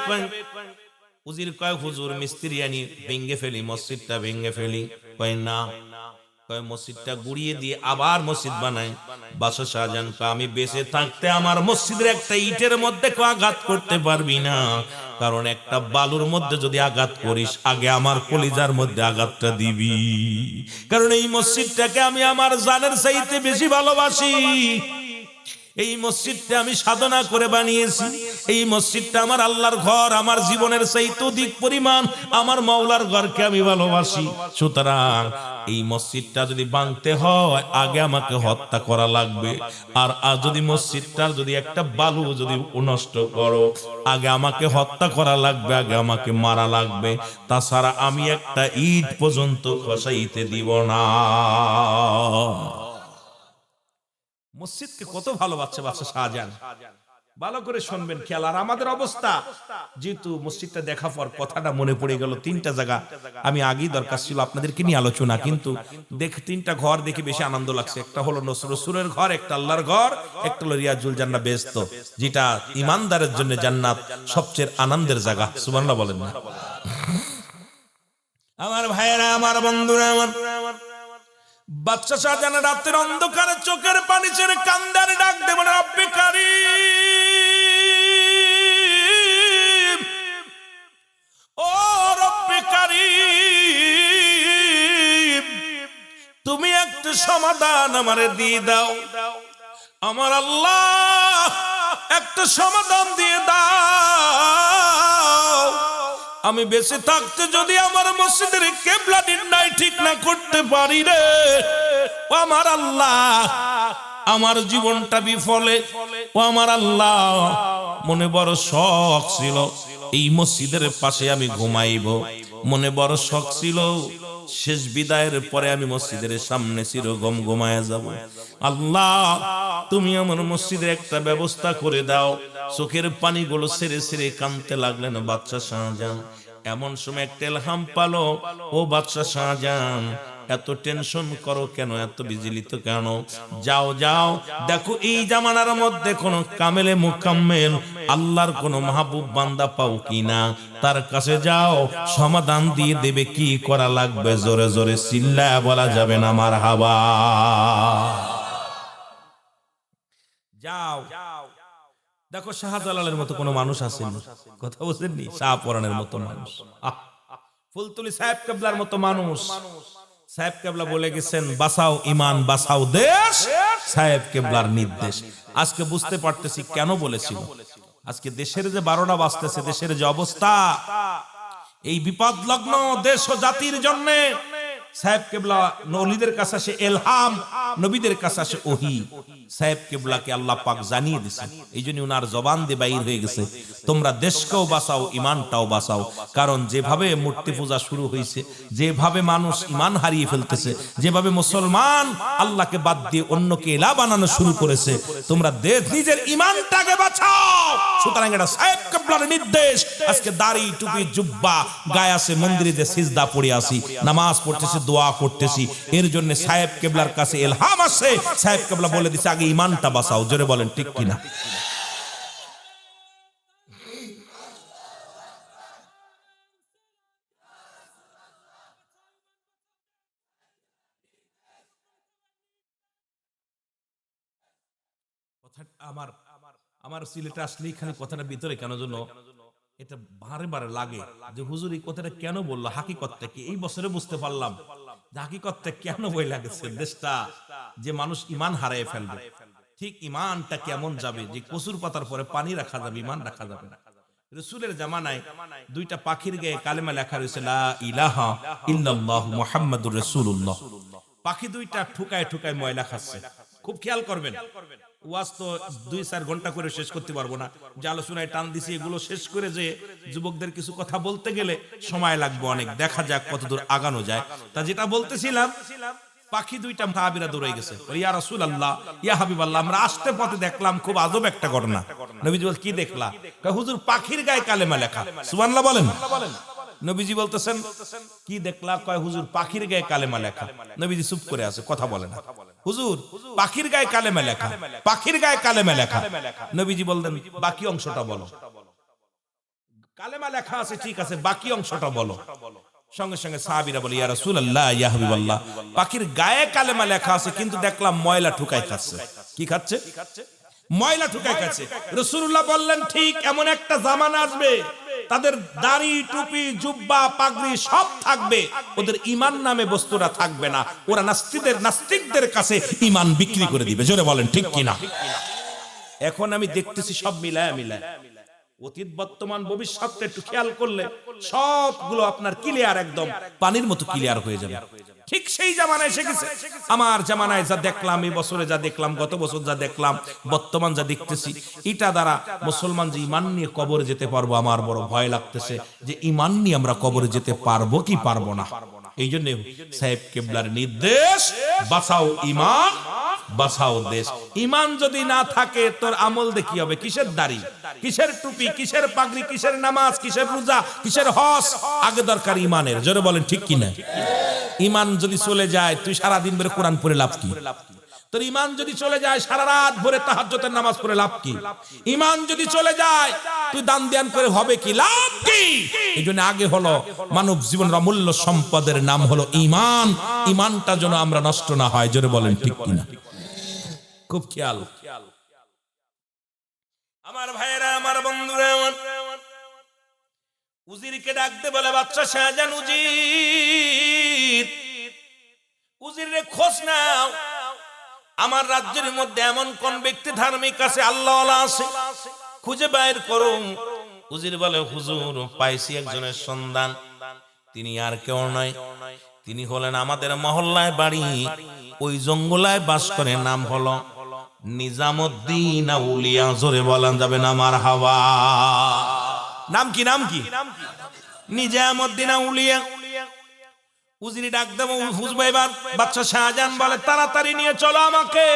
উজির কয় হুজুর মিস্ত্রি আনি ভেঙ্গে ফেলি, মসজিদটা ভেঙ্গে ফেলি। কয় না, কয় মসজিদটা গুড়িয়ে দিয়ে আবার মসজিদ বানায়। বাদশা শাহজাহান কয় আমি বেঁচে থাকতে আমার মসজিদের একটা ইটের মধ্যে কেউ আঘাত করতে পারবি না, কারণ একটা বালুর মধ্যে যদি আঘাত করিস আগে আমার কলিজার মধ্যে আঘাতটা দিবি, কারণ এই মসজিদটাকে আমি আমার জানের চাইতে বেশি ভালোবাসি। এই মসজিদটা আমি সাধনা করে বানিয়েছি, এই মসজিদটা আমার আল্লাহর ঘর, আমার জীবনের চাইতে অধিক পরিমাণ আমার মাওলার ঘরকে আমি ভালোবাসি। সুতরাং এই মসজিদটা যদি ভাঙতে হয় আগে আমাকে হত্যা করা লাগবে, আর যদি মসজিদটার যদি একটা বালু যদি নষ্ট করো আগে আমাকে হত্যা করা লাগবে, আগে আমাকে মারা লাগবে, তাছাড়া আমি একটা ইট পর্যন্ত খসাইতে দিব না। মসজিদকে কত ভালোবাসছে বাদশা শাহজাহান, ভালো করে শুনবেন খেয়াল। আর আমাদের অবস্থা, যেহেতু মসজিদটা দেখা পর কথাটা মনে পড়ে গেল, তিনটা জায়গা আমি আগেই দরকার ছিল আপনাদেরকে নিয়ে আলোচনা, কিন্তু তিনটা ঘর দেখে বেশি আনন্দ লাগছে। একটা হলো রসুলের ঘর, একটা আল্লাহর ঘর, একটা হলো রিয়াজুল জান্নাহ বেহেশত, যেটা ইমানদারের জন্য জান্নাত সবচেয়ে আনন্দের জায়গা। সুবহানাল্লাহ বলেন না? আমার ভাইয়েরা, আমার বন্ধুরা, আমার বাদশা শাহজাহান রাতের অন্ধকারে চোখের পানি ছেড়ে কান্দারে ডাক দেব, রব্বে কারীম, ও রব্বে কারীম, তুমি একটা সমাধান আমারে দিয়ে দাও, আমার আল্লাহ একটা সমাধান দিয়ে দাও। আমি বেঁচে থাকতে যদি আমার মসজিদের কেবলা নির্ণয় ঠিক না করতে পারি রে, ও আমার আল্লাহ আমার জীবনটা বিফলে। ও আমার আল্লাহ মনে বড় শখ ছিল এই মসজিদের পাশে আমি ঘুমাইব, মনে বড় শখ ছিল শেষ বিদায়ের পরে আমি মসজিদের সামনে চিরগম ঘুমায়া যাব। আল্লাহ তুমি আমার মসজিদের একটা ব্যবস্থা করে দাও। চোখের পানিগুলো ছেড়ে ছেড়ে কাঁদতে লাগলেন বাদশা শাহজাহান। এমন সময় একটা ইলহাম পালো, ও বাদশা শাহজাহান এত টেনশন করো কেন, এত বিচলিত কেন? যাও যাও, দেখো এই জামানার মধ্যে কোন কামেলে মুকাম্মেল আল্লাহর কোন মাহবুব বান্দা পাও কিনা, তার কাছে যাও, সমাধান দিয়ে দেবে। কি করা লাগবে জোরে জোরে চিল্লায়া বলা যাবে না মারহাবা। যাও, দেখো শাহজালালের মতো কোন মানুষ আসেনি, কথা বলছেননি? শাহপরানের মতো মানুষ, ফুলতুলি সাহেব কেবলার মতো মানুষ। সাহেব কেবলা বলে গেছেন বাঁচাও ইমান বাঁচাও দেশ, সাহেব কেবলার নির্দেশ। আজকে বুঝতে পারতেছি কেন বলেছিল। আজকে দেশের যে 12টা বাজতেছে, দেশের যে অবস্থা, এই বিপদ লগ্ন দেশ ও জাতির জন্য সাহেব কেবলা নবীদের কাছে আসে ইলহাম, নবীদের কাছে আসে ওহী। সাহেব কেবলাকে আল্লাহ পাক জানিয়ে দিয়েছেন, এইজন্য ওনার জবান দিয়ে বাইর হয়ে গেছে তোমরা দেশকেও বাঁচাও ইমানটাও বাঁচাও। কারণ যেভাবে মূর্তি পূজা শুরু হয়েছে, যেভাবে মানুষ ইমান হারিয়ে ফেলতেছে, যেভাবে মুসলমান আল্লাহকে বাদ দিয়ে অন্যকে ইলাহ বানানো শুরু করেছে, তোমরা নিজের ইমানটাকে বাঁচাও। সুতরাং এটা সাহেব কেবলার নির্দেশ। আজকে দাড়ি টুপি জুব্বা গায়ে আছে, মন্দিরে যে সিজদা পড়ে আসি, নামাজ পড়তেছি, দোয়া করতেছি, এর জন্য সাহেব কেবলার কাছে ইলহাম আসে। সাহেব কেবলা বলে দিছে আগে ইমানটা বাঁচাও। জোরে বলেন ঠিক কিনা? আমার সিলেটে আসলেই খালি কথাটা ভিতরে কেন যেন এটা বারে বারে লাগে যে হুজুর এই কথাটা কেন বললো, হাকিকতটা কি? এই বছরে বুঝতে পারলাম যে হাকিকতটা কেন বই লাগছে। দেশটা যে মানুষ ইমান হারিয়ে ফেলবে, ঠিক ইমানটা কেমন যাবে যে কচুর পাতার পরে পানি রাখা যাবে, ইমান রাখা যাবে না। রাসূলের জামানায় দুইটা পাখির গায়ে কালেমা লেখা রয়েছে, লা ইলাহা ইল্লাল্লাহু মুহাম্মাদুর রাসূলুল্লাহ। পাখি দুইটা ঠুকায় ঠুকায় ময়লা খাচ্ছে। খুব খেয়াল করবেন, ওয়াজ তো 2-4 ঘন্টা করে শেষ করতে পারবো না, যে আলোচনায় টান দিছি এগুলো শেষ করে যে যুবকদের কিছু কথা বলতে গেলে সময় লাগবে অনেক। দেখা যাক কতদূর আগানো যায়। তা যেটা বলতেছিলাম, পাখি দুইটা সাহাবীরা দৌড়ে গেছে, ইয়া রাসূলুল্লাহ, ইয়া হাবিবাল্লাহ, আমরা আসতে পথে দেখলাম খুব আজব একটা ঘটনা। নবীজি বল কি দেখলা? কয় হুজুর পাখির গায়ে কালেমা লেখা। সুবহানাল্লাহ বলেন। নবীজি বলতেছেন কি দেখলা? কয় হুজুর পাখির গায়ে কালেমা লেখা। নবীজি চুপ করে আছে, কথা বলে না। হুজুর পাখির গায়ে কালেমা লেখা, পাখির গায়ে কালেমা লেখা। নবীজি বললেন বাকি অংশটা বলো। কালেমা লেখা আছে ঠিক আছে, বাকি অংশটা বলো। সঙ্গে সঙ্গে সাহাবীরা বলে ইয়া রাসূলুল্লাহ ইয়া হাবিবাল্লাহ, পাখির গায়ে কালেমা লেখা আছে কিন্তু দেখলাম ময়লা ঠুকাই খাচ্ছে। কি খাচ্ছে? ময়লা ঠুকাই খাচ্ছে। রাসূলুল্লাহ বললেন ঠিক এমন একটা জামানা আসবে তাদের দাড়ি টুপি জুব্বা পাগড়ি সব থাকবে, ওদের ঈমান নামে বস্তুটা থাকবে না। ওরা নাস্তিকদের কাছে ঈমান বিক্রি করে দিবে। জোরে বলেন ঠিক কিনা? এখন আমি দেখতেছি সব মিলায়া মিলায় অতীত বর্তমান ভবিষ্যৎটা একটু খেয়াল করলে সবগুলো আপনার ক্লিয়ার, একদম পানির মতো ক্লিয়ার হয়ে যাবে। ঠিক সেই জামানায় এসে গেছে। আমার জামানায় যা দেখলাম, এই বছরে যা দেখলাম, গত বছর যা দেখলাম, বর্তমান যা দেখতেছি, এটা দ্বারা মুসলমান যে ঈমান নিয়ে কবরে যেতে পারবো, আমার বড় ভয় লাগতেছে যে ঈমান নিয়ে আমরা কবরে যেতে পারবো কি পারবো না। এই জন্য সাহেব কেবলার নির্দেশ, বাঁচাও ঈমান বাঁচাও দেশ। ঈমান যদি না থাকে তোর আমল দেখি হবে? কিসের দাড়ি, কিসের টুপি, কিসের পাগড়ি, কিসের নামাজ, কিসের রোজা, কিসের হজ? আগে দরকার ঈমানের। জোরে বলেন ঠিক কিনা? ঈমান যদি চলে যায় তুই সারা দিন ধরে কোরআন পড়ে লাভ কি? তোর ঈমান যদি চলে যায় সারা রাত ভরে তাহাজ্জুদের নামাজ পড়ে লাভ কি? ঈমান যদি চলে যায় তুই দান ধ্যান করে হবে কি? লাভ কি? এইজন্য আগে হলো মানব জীবনের অমূল্য সম্পদের নাম হলো ঈমান। ঈমানটা যেন আমরা নষ্ট না হয়। জোরে বলেন ঠিক কিনা? খুব খেয়াল। আমার ভাইয়েরা, আমার বন্ধুরা, আমার উজিরকে ডাকতে বলে বাদশা শাহজাহান, উজির, উজিরে খোঁজ নাও আমার রাজ্যের মধ্যে এমন কোন ব্যক্তি ধার্মিক আছে, আল্লাহওয়ালা আছে, খুঁজে বাইর করো। উজির বলে হুজুর পাইছি একজনের সন্ধান, তিনি আর কেউ নয়, তিনি হলেন আমাদের মহল্লায় বাড়ি, ওই জঙ্গলায় বাস করে, নাম হলো নিজামুদ্দিন আউলিয়া। জোরে বলেন যাবে না মারহাবা? নাম কি? নাম কি? নিজামুদ্দিন আউলিয়া। উজিরি ডাক দেব হুজুর, এবার বাদশা শাহজাহান বলে তাড়াতাড়ি নিয়ে চলো আমাকে।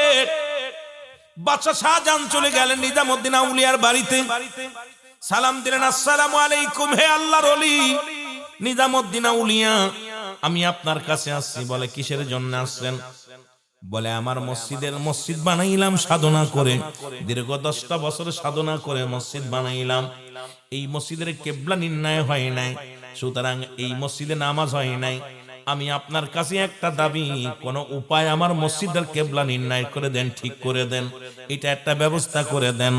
বাদশা শাহজাহান চলে গেলেন নিজামুদ্দিন আউলিয়ার বাড়িতে, সালাম দিলেন, আসসালামু আলাইকুম হে আল্লাহর ওলি নিজামুদ্দিন আউলিয়া, আমি আপনার কাছে আসছি। বলে কিসের জন্য আসছেন? বলে আমার মসজিদ বানাইলাম সাধনা করে, দীর্ঘ 10টা বছর সাধনা করে মসজিদ বানাইলাম। এই মসজিদের কেবলা নির্ণয় হয় নাই, সুতরাং এই মসজিদে নামাজ হয় নাই। আমি আপনার কাছে একটা দাবি, কোন উপায় আমার মসজিদের কেবলা নির্ণয় করে দেন, ঠিক করে দেন, এটা একটা ব্যবস্থা করে দেন।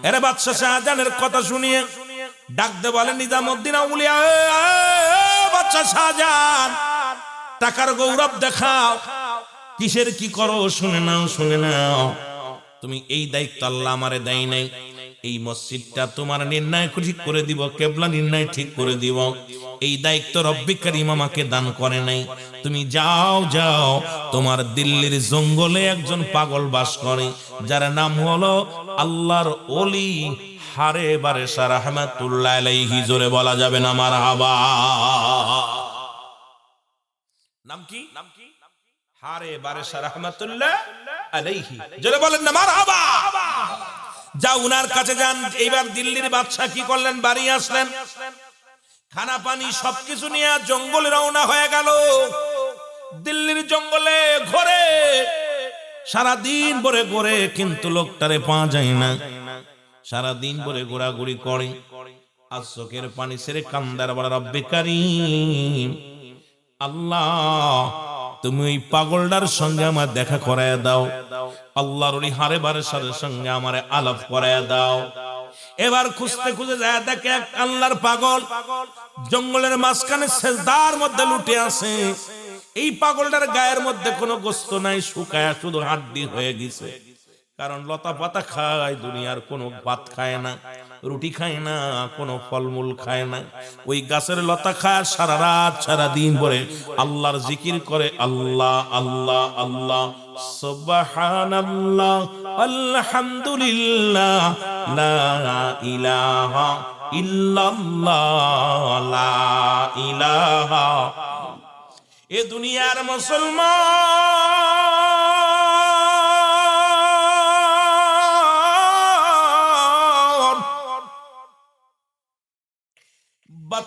এরে বাদশা শাহজাহানের কথা শুনিয়ে ডাক দে বলে নিজামুদ্দিন আউলিয়া, বাদশা শাহজাহান টাকার গৌরব দেখাও, কিসের কি করো শুনে নাও, শুনে নাও। তুমি এই দায়িত্ব আল্লাহ আমারে দেয় নাই, এই মসজিদটা তোমার নির্ণয় ঠিক করে দিব, কেবলা নির্ণয় ঠিক করে দিব, এই দায়িত্ব রব্বি কারীম আমাকে দান করে নাই। তুমি যাও যাও, তোমার দিল্লির জঙ্গলে একজন পাগল বাস করে, যার নাম হলো আল্লাহর ওলি হারে বারেশা রাহমাতুল্লাহ আলাইহি। জোরে বলা যাবে না মারহাবা? নাম কি? হারে বারেশা রাহমাতুল্লাহ আলাইহি। জোরে বলেন না মারহাবা? যা উনার কাছে যান। এইবার দিল্লির বাদশা কি করলেন? বাড়ি আসলেন, খানা পানি সবকিছু নিয়ে জঙ্গলে রওনা হয়ে গেল। দিল্লির জঙ্গলে ঘোরে, সারাদিন ভরে ঘোরে, কিন্তু লোকটারে পাওয়া যায় না। সারাদিন ভরে ঘোরাঘুরি করে, আর চোখের পানি ছেড়ে কান্দার বলে রব্বে কারীম, আল্লাহ তুমি ওই পাগলটার সঙ্গে আমার দেখা করায় দাও, আল্লাহর ওই হারে বারেশার সঙ্গে আমারে আলাপ করায় দাও। এবার খুঁজতে খুঁজে যায়, দেখে এক আল্লাহর পাগল জঙ্গলের মাঝখানে সেজদার মধ্যে লুটে আছে। এই পাগলটার গায়ের মধ্যে কোনো গোস্ত নাই, শুকায়া শুধু হাড্ডি হয়ে গেছে। কারণ লতা পাতা খায়, দুনিয়ার কোনো ভাত খায় না, রুটি খায় না, কোনো ফলমূল খায় না, ওই গাছের লতা খায়, সারা রাত সারা দিন ভরে আল্লাহর জিকির করে, আল্লাহ আল্লাহ আল্লাহ, সুবহানাল্লাহ, আলহামদুলিল্লাহ, লা ইলাহা ইল্লাল্লাহ, লা ইলাহা। এ দুনিয়ার মুসলমান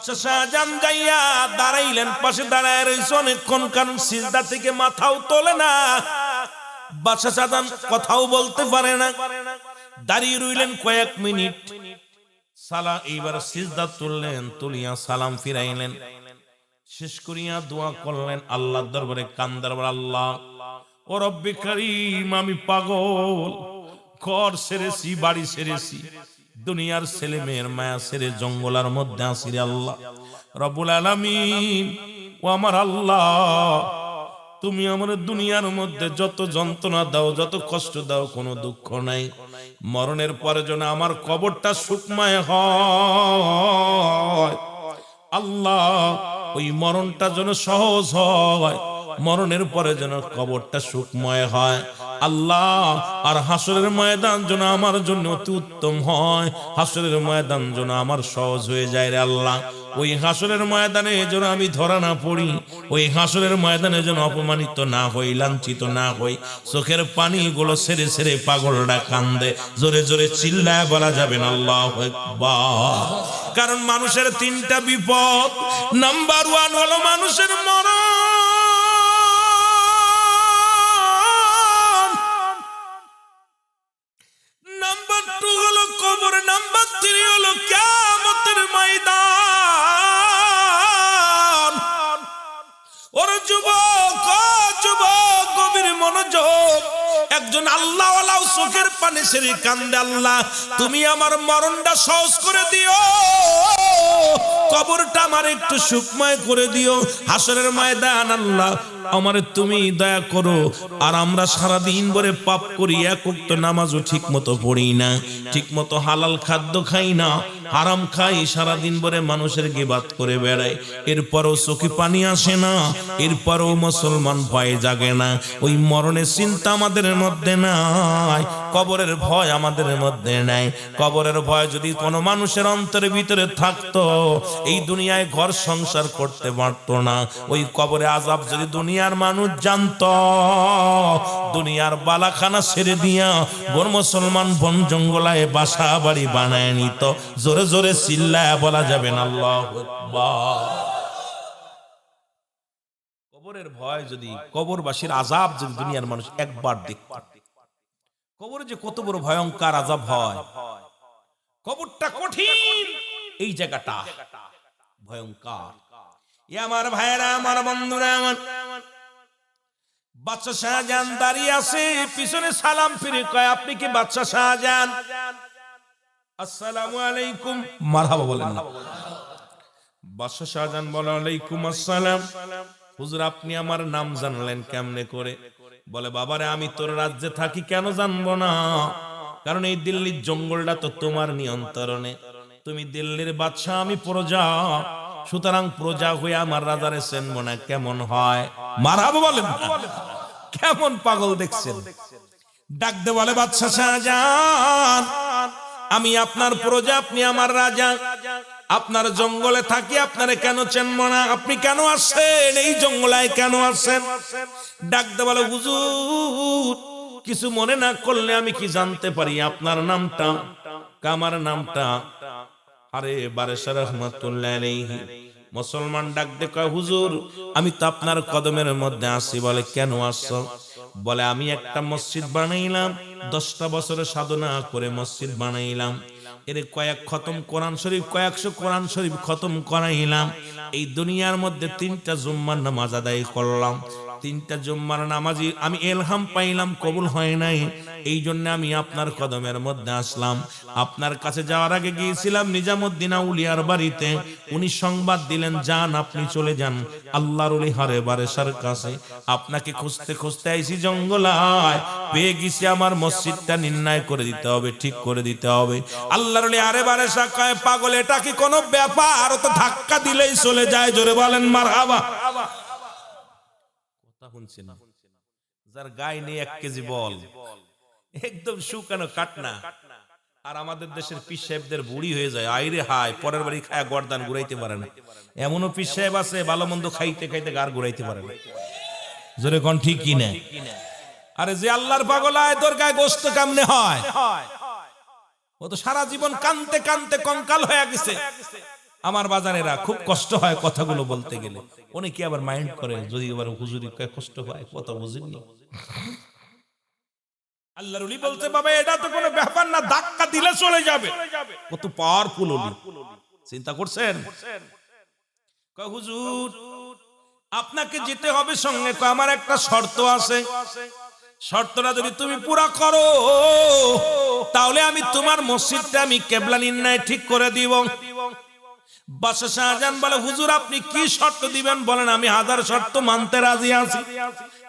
বাদশা শাহজাহান যাইয়া দাঁড়াইলেন, পাশে দাঁড়ায় রয়েছে অনেকক্ষণ, কারণ সিজদা থেকে মাথাও তোলে না। বাদশা শাহজাহান কথাও বলতে পারে না, দাঁড়িয়ে রইলেন কয়েক মিনিট। সালা এইবার সিজদা তুললেন, তুলিয়া সালাম ফিরাইলেন, শেষ করিয়া দোয়া করলেন আল্লাহর দরবারে কান্দার, আল্লাহ ও রব্বে কারীম, আমি পাগল, ঘর ছেড়েছি, বাড়ি ছেড়েছি, দুনিয়ার ছেলে মেয়ের মায়া ছেড়ে জঙ্গলার মধ্যে আসি রে আল্লাহ রব্বুল আলামিন। ও আমার আল্লাহ, তুমি আমার দুনিয়ার মধ্যে যত যন্ত্রণা দাও, যত কষ্ট দাও, কোনো দুঃখ নাই, মরণের পরে যেন আমার কবরটা সুখময় হয় আল্লাহ, ওই মরণটা যেন সহজ হয়, মরণের পরে যেন কবরটা সুখময় হয় আল্লাহ। আর হাসরের ময়দান যেন আমার জন্য অতি উত্তম হয়, হাসরের ময়দান যেন আমার সহজ হয়ে যায় রে আল্লাহ। ওই হাসরের ময়দানে যেন আমি ধরা না পড়ি, ওই হাসরের ময়দানে যেন অপমানিত না হই, লাঞ্ছিত না হই। চোখের পানিগুলো ছেড়ে ছেড়ে পাগলটা কান্দে, জোরে জোরে চিল্লায় বলা যাবে না আল্লাহু আকবার। কারণ মানুষের তিনটা বিপদ, নাম্বার 1 হলো মানুষের মরণ, নাম্বার 2 হলো কবর, নাম্বার 3 হলো কিয়ামতের ময়দান। ওর যুবক, ও যুবক, গভীর মনোযোগ। একজন আল্লাহওয়ালা চোখের পানি ছেড়ে কান্দে, আল্লাহ তুমি আমার মরণটা সহজ করে দিও, কবরটা আমার একটু সুখময় করে দিও, হাসরের ময়দান আল্লাহ আমারে তুমি দয়া করো। আর আমরা সারাদিন ভরে পাপ করি, এক ওয়াক্ত নামাজও ঠিক মতো পড়ি না, ঠিক মতো হালাল খাদ্য খাই না, হারাম খাই, সারাদিন ভরে মানুষের গিবাত করে বেড়াই, এরপরও চোখে পানি আসে না, এরপরও মুসলমান ভয় জাগে না। ওই মরণের চিন্তা আমাদের মধ্যে নাই, কবরের ভয় আমাদের মধ্যে নাই। কবরের ভয় যদি কোনো মানুষের অন্তরের ভিতরে থাকতো, এই দুনিয়ায় ঘর সংসার করতে পারতো না। ওই কবরে আযাব যদি দুনিয়ার মানুষ জানতো, দুনিয়ার বালাখানা ছেড়ে দিয়া গোর মুসলমান বন জঙ্গলায় বাসা বাড়ি বানায় নিত। জোরে জোরে চিল্লায় বলা যাবে না আল্লাহু আকবার। কবরের ভয় যদি, কবরবাসীর আযাব যদি দুনিয়ার মানুষ একবার দেখত, কবরে যে কত বড় ভয়ঙ্কর আযাব হয়, কবরটা কঠিন, এই জায়গাটা ভয়ঙ্কর। এ আমার ভাইরা, আমার বন্ধুরা, আমার বাদশা শাহজাহান দাঁড়িয়ে আছে, পিছনে সালাম ফিরে কয়, আপনি কি বাদশা শাহজাহান? আসসালামু আলাইকুম, মারহাবা বলেন না। বাদশা শাহজাহান বলে, আলাইকুম আসসালাম। হুজুর আপনি আমার নাম জানলেন কেমনে করে? বলে, বাবারে আমি তোর রাজ্যে থাকি, কেন জানবো না? কারণ এই দিল্লির জঙ্গলটা তো তোমার নিয়ন্ত্রণে, তুমি দিল্লির বাদশা, আমি প্রজা, সুতরাং প্রজা হয়ে আমার রাজারে চেনবো না, কেমন হয়? মারহাবা বলেন। কেমন পাগল দেখছেন? ডাক দে বলে, বাদশা শাহজাহান আমি আপনার প্রজা, আপনি আমার রাজা, আপনার জঙ্গলে থাকি, আপনারে কেন চেনবো না? আপনি কেন আসছেন এই জঙ্গলায়, কেন আসছেন? ডাক দে বলে, হুজুর কিছু মনে না করলে আমি কি জানতে পারি আপনার নামটা? আমার নামটা আরে বারেশা রহমাতুল্লাহ আলাইহি। মুসলমান ডাক দে কয়, হুজুর আমি তো আপনার কদমের মধ্যে আছি। বলে, কেন আসছো? বলে, আমি একটা মসজিদ বানাইলাম, 10টা বছরের সাধনা করে মসজিদ বানাইলাম, এর কয়েক খতম কোরআন শরীফ, কয়েকশো কোরআন শরীফ খতম করাইলাম, এই দুনিয়ার মধ্যে 3টা জুম্মার নামাজ আদায় করলাম, 3টা জুম্মার নামাজি আমি ইলহাম পাইলাম, কবুল হয় নাই, এই জন্য আমি আপনার কদমের মধ্যে আসলাম। আপনার কাছে যাওয়ার আগে গিয়েছিলাম নিজামুদ্দিন আউলিয়ার বাড়িতে, উনি সংবাদ দিলেন, যান আপনি চলে যান আল্লাহর ওলি হারে বারেশার কাছে। আপনাকে খুঁজতে খুঁজতে আইছি জঙ্গলায়, পেয়ে গেছি, আমার মসজিদটা নির্ণয় করে দিতে হবে, ঠিক করে দিতে হবে। আল্লাহর ওলি হারে বারেশা কয়, পাগল এটা কি কোনো ব্যাপার? তো ধাক্কা দিলেই চলে যায়, জোরে বলেন মারহাবা। কথা শুনছেন? যার গায়ে নেই 1 কেজি বল, একদম শুকানো কাটনা। আর আমাদের দেশের পীর সাহেবদের বুড়ি হয়ে যায়, আইরে হায়, পরের বাড়ি খায় গর্দান ঘুরাইতে পারে না। এমনও পীর সাহেব আছে ভালো মন্দ খাইতে খাইতে গার ঘুরাইতে পারে না। জোরে কোন ঠিক কি না? আরে যে আল্লাহর পাগল হয়, তোর গায়ে গোশত কেমনে হয়? ও তো সারা জীবন কানতে কানতে কঙ্কাল হয়ে গেছে, আমার বাজানেরা খুব কষ্ট হয় কথাগুলো বলতে গেলে, অনেকে আবার মাইন্ড করে যদি আবার হুজুরি কষ্ট হয় কথা বুঝিনি। আল্লাহর ওলি বলতে বাবা এটা তো কোনো ব্যাপার না, ধাক্কা দিলে চলে যাবে। কত পাওয়ারফুল ওলি, চিন্তা করছেন? কয় হুজুর আপনাকে যেতে হবে সঙ্গে, কয় আমার একটা শর্ত আছে, শর্তটা যদি তুমি পুরা করো তাহলে আমি তোমার মসজিদটা আমি কিবলা নির্ণয় ঠিক করে দিব। বাদশা শাহজাহান বলে হুজুর আপনি কি শর্ত দিবেন বলেন, আমি 1000 শর্ত মানতে রাজি আছি।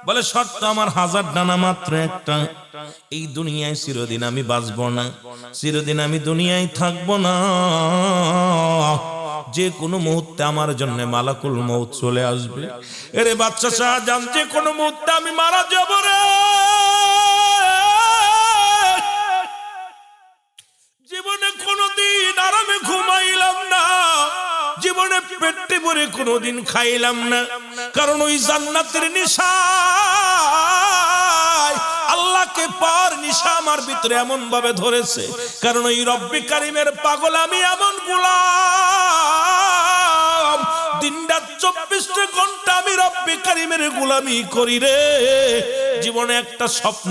বলে শর্ত আমার 1000 ডানা মাত্র একটা, এই দুনিয়ায় চিরদিন আমি বাঁচবো না, চিরদিন আমি দুনিয়ায় থাকবো না, যে কোনো মুহূর্তে আমার জন্য মালাকুল মউত চলে আসবে। এরে বাদশা শাহজাহান যে কোনো মুহূর্তে আমি মারা যাব রে, জীবনে কোনোদিন আরামে ঘুমাইলাম না, জীবনে পেটে ভরে কোনোদিন খাইলাম না, কারণ ওই জান্নাতের নিশা আল্লাহকে পার নিশা আমার ভিতরে এমন ভাবে ধরেছে, কারণ ওই রব্বে কারিমের পাগল আমি এমন গোলাম, দিনরাত 24 ঘন্টা আমি রব্বে কারিমের গোলামি করি রে। জীবনে একটা স্বপ্ন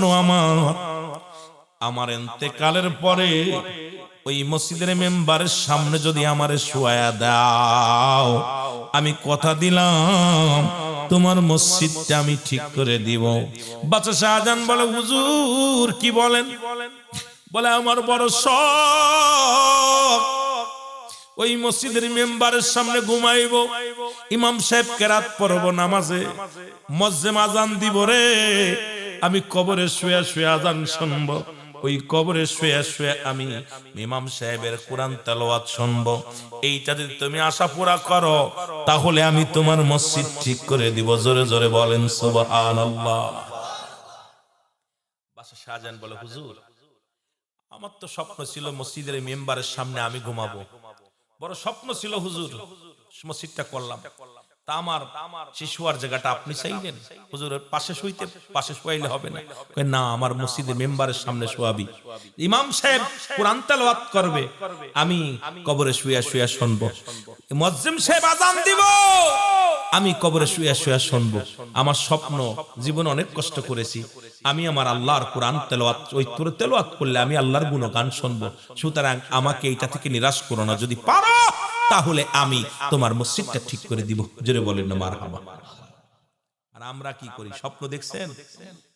আমার ইন্তেকালের পরে ওই মসজিদের মেম্বারের সামনে যদি আমারে শোয়া দাও, আমি কথা দিলাম তোমার মসজিদটা আমি ঠিক করে দিব। বাদশা শাহজাহান বলে হুজুর কি বলেন? বলে আমার বড় শখ ওই মসজিদের মেম্বারের সামনে ঘুমাইব, ইমাম সাহেব কেরাত পড়ব, নামাজে মুয়াজ্জিন আযান দিব রে, আমি কবরে শুয়ে শুয়ে আযান শুনব, ওই কবরে শুয়ে শুয়ে আমি ইমাম সাহেবের কোরআন তেলাওয়াত শুনব। এইটা যদি তুমি আশা পুরা করো তাহলে আমি তোমার মসজিদ ঠিক করে দিব। জোরে জোরে বলেন সুবহানাল্লাহ। বাদশা শাহজাহান বলে হুজুর আমার তো স্বপ্ন ছিল মসজিদের মেম্বারের সামনে আমি ঘুমাবো, বড় স্বপ্ন ছিল হুজুর, মসজিদটা করলাম, তা আমার শিশুয়ার জায়গাটা আপনি চাইলেন, হুজুরের পাশে শুইতে, পাশে শুয়াইলে হবে না? কয় না, আমার মসজিদে মেম্বারের সামনে শোয়াবি, ইমাম সাহেব কোরআন তেলাওয়াত করবে, আমি কবরে শুয়ে শুয়ে শুনবো, মুয়াজ্জিন সাহেব আযান দিব, আমি কবরে শুয়ে শুয়ে শুনবো। আমার স্বপ্ন, জীবনে অনেক কষ্ট করেছি, আমি আমার আল্লাহর কোরআন তেলাওয়াত, ওই তোর তেলাওয়াত করলে আমি আল্লাহর গুণগান শুনবো, সুতরাং আমাকে এইটা থেকে নিরাশ করো না, যদি পারো তাহলে আমি তোমার মসজিদটা ঠিক করে দিব। জোরে বলেন না মারহাবা। আর আমরা কি করি? স্বপ্ন দেখছেন?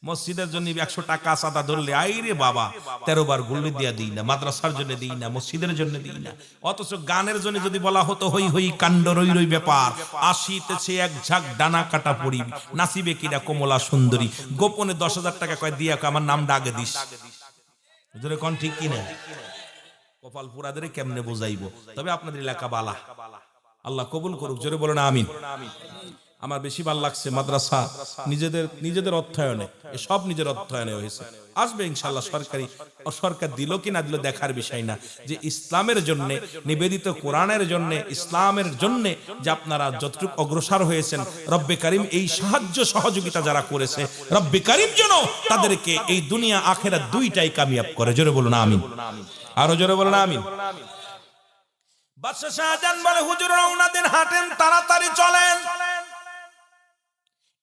মসজিদের জন্য 100 টাকা চাঁদা ধরলে আইরে বাবা 13 বার গুল্লি দিয়া দিই না, মাদ্রাসার জন্য দিই না, মসজিদের জন্য দিই না। অথচ গানের জন্য যদি বলা হতো হই হই কাণ্ড রই রই ব্যাপার, আসিতেছে এক ঝাঁক ডানা কাটা পড়ি, নাচিবে কিনা কমলা সুন্দরী, গোপনে 10,000 টাকা কয় দিয়া আমার নামটা আগে দিস। জোরে কোন ঠিক কিনা? কপাল পুরাদের কেমনে বোঝাইবো? তবে আপনাদের এলাকা বালা, আল্লাহ কবুল করুক। জোরে বলেন আমিন। আমার বেশি ভালো লাগছে মাদ্রাসা নিজেদের অর্থায়নে, সব নিজের অর্থায়নে হয়েছে, আসবে ইনশাআল্লাহ। সরকার দিল কি না দিল দেখার বিষয় না, যে ইসলামের জন্য নিবেদিত কোরআনের জন্য, ইসলামের জন্য যে আপনারা যতটুকু অগ্রসর হয়েছেন, রব্বে কারিম এই সাহায্য সহযোগিতা যারা করেছে, রব্বে কারিম যেন তাদেরকে এই দুনিয়া আখিরাত দুইটাই কামিয়াব করে। জোরে বলুন আমিন। আরো জোরে বলুন আমিন। বাদশা শাহজাহান বলে হুজুর রওনা দিন, হাঁটেন, তাড়াতাড়ি চলেন।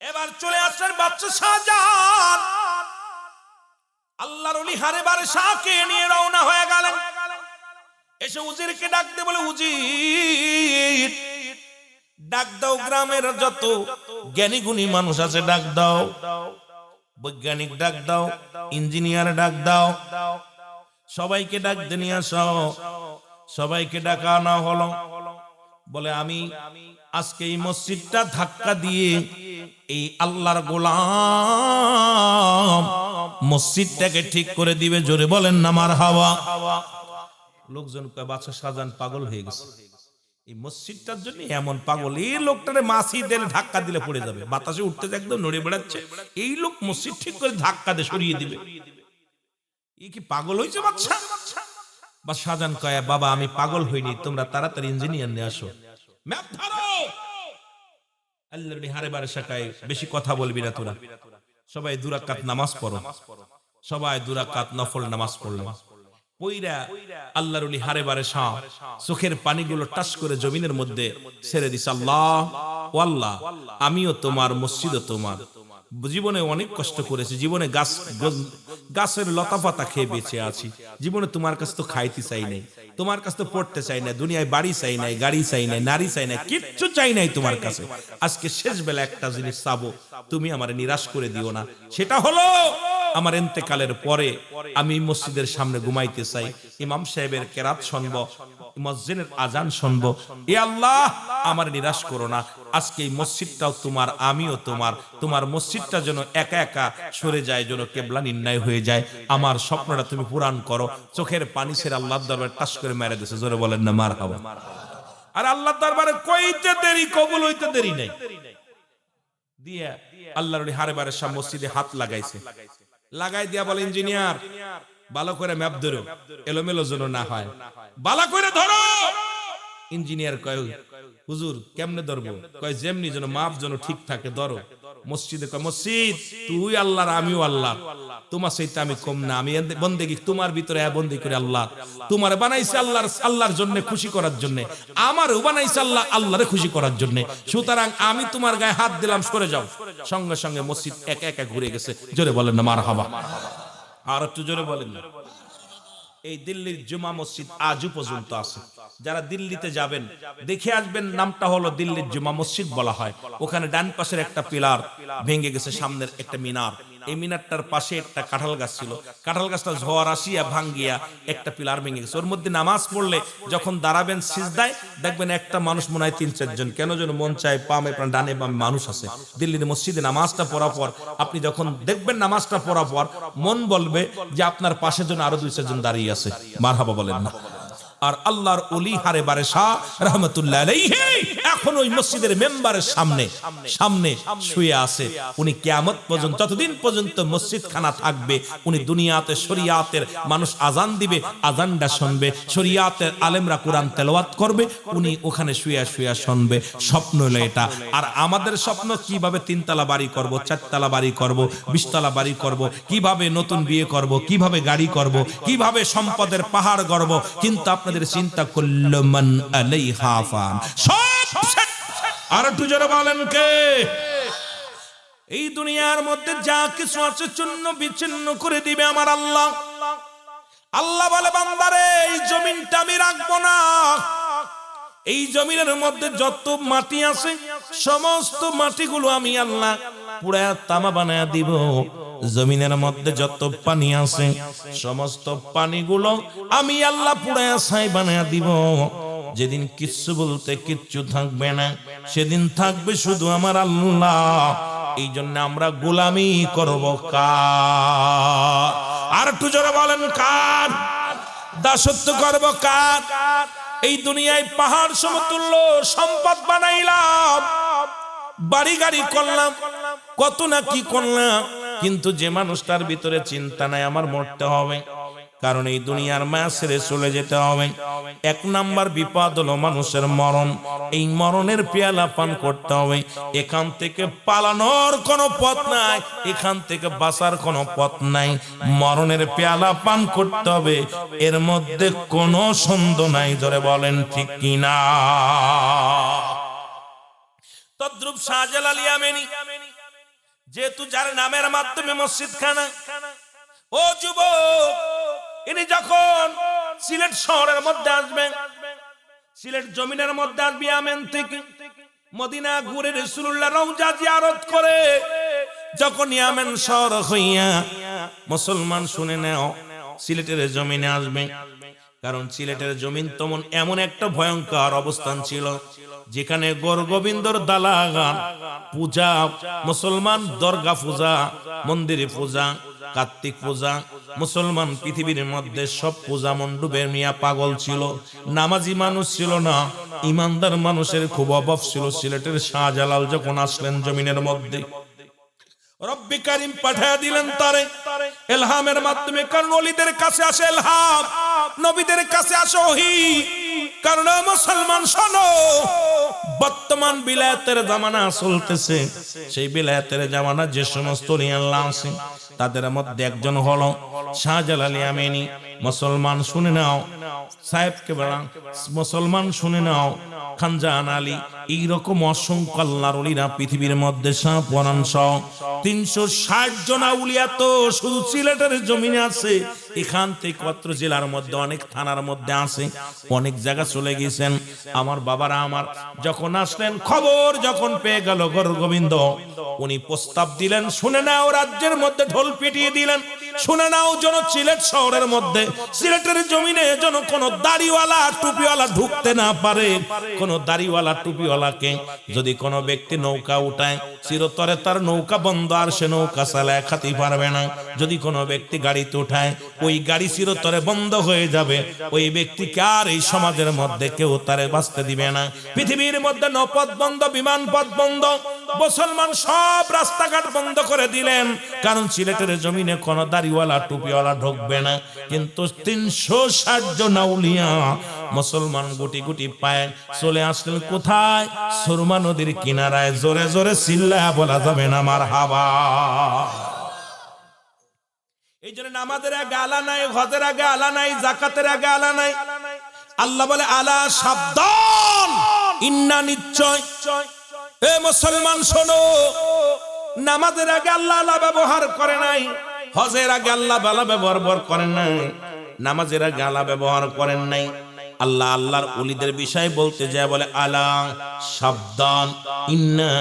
এবার চলে আসলেন বাদশা শাহজাহান, আল্লাহর ওলি হারে বারে শাহকে নিয়ে রওনা হয়ে গেলেন। এসে উজিরকে ডাক দিয়ে বলে উজির ডাক দাও, গ্রামের যত জ্ঞানী গুণী মানুষ আছে ডাক দাও, বৈজ্ঞানিক ডাক দাও, ইঞ্জিনিয়ার ডাক দাও, সবাইকে ডাক দিয়ে নিয়ে আসো। সবাইকে ডাকা না হলো, বলে আমি আজকে এই মসজিদটা ধাক্কা দিয়ে এই আল্লাহর গোলাম মসজিদটাকে ঠিক করে দিবে। জোরে বলেন না মারহাবা। লোকজন কয় বাদশা শাহজাহান পাগল হয়ে গেছে, এই মসজিদটার জন্য এমন পাগল, এই লোকটারে মাছি দিলে ধাক্কা দিলে পড়ে যাবে, বাতাসে উঠতে একদম নড়ে বেড়াচ্ছে, এই লোক মসজিদ ঠিক করে ধাক্কা দিয়ে সরিয়ে দিবে, এই কি পাগল হয়েছে বাদশা? বা শাহজাহান কয় বাবা আমি পাগল হইনি, তোমরা তাড়াতাড়ি ইঞ্জিনিয়ার নিয়ে আসো, ম্যাপ ধরো। আল্লাহর হারে বারে শাকায় বেশি কথা বলবি না তোরা, সবাই 2 রাকাত নামাজ পড়ো। সবাই 2 রাকাত নফল নামাজ পড়লো, পইরা আল্লাহর ওলি হারে বারে শাহ চোখের পানিগুলো টাস করে জমিনের মধ্যে ছেড়ে দিছে। আল্লাহ ও আল্লাহ, আমিও তোমার, মসজিদও তোমার। জীবনে অনেক কষ্ট করেছি, জীবনে গাছের লতা পাতা খেয়ে বেঁচে আছি, জীবনে তোমার কাছে তো খাইতে চাই নাই, তোমার কাছে তো পড়তে চাই না, দুনিয়ায় বাড়ি চাই নাই, গাড়ি চাই নাই, নারী চাই নাই, কিচ্ছু চাই নাই তোমার কাছে। আজকে শেষ বেলা একটা জিনিস চাবো, তুমি আমার নিরাশ করে দিও না। সেটা হলো আমার ইন্তেকালের পরে আমি মসজিদের সামনে ঘুমাইতে চাই, ইমাম সাহেবের কেরাত শুনবো, মসজিদের আজান শুনবো। এ আল্লাহ, আমার নিরাশ করো না। আজকে এই মসজিদটাও তোমার, আমিও তোমার। তোমার মসজিদটা যেন একা একা সরে যায়, যেন কেবলা নির্ণয় হয়ে যায়। আমার স্বপ্নটা তুমি পূরণ করো। চোখের পানি ছেড়ে আল্লাহর দরবারে টাস করে মেরে দিয়েছে। জোরে বলেন না মারহাবা। আর আল্লাহর দরবারে কইতে দেরি, কবুল হইতে দেরি নাই। দিয়া আল্লাহর ওলি হারে বারে সব মসজিদে হাত লাগাইছে, লাগাই দিয়া বলে, ইঞ্জিনিয়ার ভালো করে ম্যাপ ধরো, এলোমেলো যেন না হয়, ভালো করে ধরো। ইঞ্জিনিয়ার কয়, হুজুর কেমনে ধরবো? কয় যেমনি যেন মাপ যেন ঠিক থাকে ধরো। মসজিদে কয়, মসজিদ তুই আল্লাহর, আমিও আল্লাহ, তোমার চাইতে আমি কম না। আমি বন্দেগী তোমার ভিতরে বন্দি করে আল্লাহ। তোমার বানাইছে আল্লাহর জন্য, খুশি করার জন্য। আমারও বানাইছে আল্লাহ আল্লাহরে খুশি করার জন্য। সুতরাং আমি তোমার গায়ে হাত দিলাম, সরে যাও। সঙ্গে সঙ্গে মসজিদ একা একা ঘুরে গেছে। জোরে বলেন না মারহাবা। আর একটু জোরে বলেন না। এই দিল্লির জুমা মসজিদ আজও পর্যন্ত আছে। যারা দিল্লিতে যাবেন দেখে আসবেন, নামটা হলো দিল্লির জুমা মসজিদ বলা হয়। ওখানে ডান পাশের একটা পিলার ভেঙে গেছে, সামনের একটা মিনার, এই মিনারটার পাশে একটা কাঁঠাল গাছ ছিল, কাঁঠাল গাছটা ঝড় আসিয়া ভাঙ্গিয়া একটা পিলার ভেঙে গেছে। ওর মধ্যে নামাজ পড়লে যখন দাঁড়াবেন সিজদায়, দেখবেন একটা মানুষ মনে হয় 3-4 জন, কেন যেন মন চায় পামে ডানে বামে মানুষ আছে। দিল্লির মসজিদে নামাজটা পড়ার পর আপনি যখন দেখবেন নামাজটা পড়ার পর, মন বলবে যে আপনার পাশে যেন আরো 2-4 জন দাঁড়িয়ে আছে। মারহাবা বলেন না। আর আল্লাহর ওলি হারে বারে শাহ রাহমাতুল্লাহ আলাইহি এখন ওই মসজিদের মেম্বারের সামনে শুয়ে আছে। উনি কিয়ামত পর্যন্ত, যতদিন পর্যন্ত মসজিদ খানা থাকবে, উনি দুনিয়াতে শরিয়াতের মানুষ আজান দিবে, আজানটা শুনবে, শরিয়াতের আলেমরা কোরআন তেলাওয়াত করবে, উনি ওখানে শুয়ে শুয়ে শুনবে। স্বপ্ন হলো এটা। আর আমাদের স্বপ্ন কিভাবে 3 তলা বাড়ি করব, 4 তলা বাড়ি করব, 20 তলা বাড়ি করব, কিভাবে নতুন বিয়ে করব, কিভাবে গাড়ি করব, কিভাবে সম্পদের পাহাড় গড়ব। কিন্তু আপনাদের চিন্তা করলো মান আলাইহা ফান, সব শেষ। আর একটু জোরে বলেন কে? এই দুনিয়ার মধ্যে যা কিছু আছে চূর্ণ বিচ্ছিন্ন করে দিবে আমার আল্লাহ। আল্লাহ বলে, বান্দারে এই জমিনটা আমি রাখবো না। এই জমিনের মধ্যে যত মাটি আছে সমস্ত মাটিগুলো আমি আল্লাহ পুরা তামা বানায়া দিব। জমিনের মধ্যে যত পানি আছে সমস্ত পানিগুলো আমি আল্লাহ পুরা ছাই বানায়া দিব। যেদিন কিচ্ছু বলতে কিচ্ছু থাকবে না, সেদিন থাকবে শুধু আমার আল্লাহ। এই জন্য আমরা গোলামি করব কার? আর একটু জোরে বলেন কার? দাসত্ব করব কার? এই দুনিয়ায় পাহাড় সমতুল্য সম্পদ বানাইলাম, বাড়ি গাড়ি করলাম, কত না কি করলাম, কিন্তু যে মানুষটার ভিতরে চিন্তা নাই আমার মরতে হবে, কারণ এই দুনিয়ার মায়া ছেড়ে চলে যেতে হবে। 1 নাম্বার বিপদ হলো মানুষের মরণ। এই মরণের পেয়ালা পান করতে হবে। এখান থেকে পালানোর কোনো পথ নাই, এখান থেকে বাঁচার কোনো পথ নাই। মরণের পেয়ালা পান করতে হবে, এর মধ্যে কোনো সন্দেহ নাই। ধরে বলেন ঠিক কিনা? তদ্রুপ শাহজালাল ইয়ামানি, যেহেতু যার নামের মাধ্যমে মসজিদ খানা, ও যুবক, ইনি যখন সিলেট শহরের মধ্যে আসবেন, সিলেট জমিনের মধ্যে আসবে, ইয়ামেন থেকে মদিনা ঘুরে রাসূলুল্লাহ রওজা জিয়ারত করে যখন ইয়ামেন শহর হইয়া মুসলমান শুনে নাও সিলেটের জমিনে আসবে। কারণ সিলেটের জমিন তেমন এমন একটা ভয়ঙ্কর অবস্থান ছিল, যেখানে গোবিন্দর দালাগান পূজা, মুসলমান দরগা পূজা, মন্দিরে পূজা, কার্তিক পূজা, মুসলমান পৃথিবীর মধ্যে সব পূজা মণ্ডপের মিয়া পাগল ছিল। নামাজি মানুষ ছিল না, ইমানদার মানুষের খুব অভাব ছিল। সিলেটের শাহজালাল যখন আসলেন জমিনের মধ্যে, রব্বি কারীম পাঠিয়ে দিলেন তারে ইলহামের মাধ্যমে। কারণ ওলিদের কাছে আসে ইলহাম, নবীদের কাছে আসে ওহী। কারণ মুসলমান শোনো, বর্তমান বিলায়াতের জামানা চলতেছে। সেই বিলায়াতের জামানা যে সমস্ত আল্লাহ আছে তাদের মধ্যে একজন হলো শাহজালাল ইয়ামানি। মুসলমান শুনে নাও, সাহেবকে বলা মুসলমান শুনে নাও, খানজাহান আলী, এইরকম অসংখ্য আল্লাহর ওলিরা পৃথিবীর মধ্যে পরান সহ 360 জন আউলিয়া তো শুধু সিলেটের জমিনে আছে। এখান থেকে কত জেলার মধ্যে, অনেক থানার মধ্যে আছে, অনেক জায়গা চলে গেছেন। আমার বাবারা আমার যখন আসলেন, খবর যখন পেয়ে গেল গৌর গোবিন্দ, উনি প্রস্তাব দিলেন, শুনে নাও রাজ্যের মধ্যে ঢোল পিটিয়ে দিলেন, শুনে নাও যেন সিলেট শহরের মধ্যে, সিলেটের জমিনে যেন কোনো দাড়িওয়ালা টুপিওয়ালা ঢুকতে না পারে। কোন দাড়িওয়ালা টুপিওয়ালাকে যদি কোনো ব্যক্তি নৌকা উঠায়, চিরতরে তার নৌকা বন্ধ, আর সে নৌকা চালায় খাতে পারবে না। যদি কোনো ব্যক্তি গাড়িতে উঠায়, ওই গাড়ি চিরতরে বন্ধ হয়ে যাবে। ওই ব্যক্তিকে আর এই সমাজের মধ্যে কেউ তারে বাঁচতে দিবে না। পৃথিবীর মধ্যে নৌপথ বন্ধ, বিমান পথ বন্ধ, মুসলমান সব রাস্তাঘাট বন্ধ করে দিলেন, কারণ সিলেটের জমিনে কোনো দাড়িওয়ালা টুপিওয়ালা ঢুকবে না। কিন্তু 360 জন আউলিয়া মুসলমান গুটি গুটি পায় চলে আসলেন কোথায়? সুরমা নদীর কিনারায়। জোরে জোরে চিল্লায়া বলা যাবে না মারহাবা। এই জন্য নামাজের আগে আলা নাই, হজের আগে আলা নাই, জাকাতের আগে আলা নাই। আল্লাহ বলে আলা, সাবধান, ইন্না নিশ্চয়। এ মুসলমান শোনো, নামাজের আগে আল্লাহ আলা ব্যবহার করে নাই, হজের আগে আল্লাহ বালা ব্যবহার করেন নাই, নামাজের আগে আল্লাহ ব্যবহার করেন নাই। আল্লাহ আল্লাহর ওলিদের বিষয় বলতে যায় বলে আলা, সাবধান, ইন্না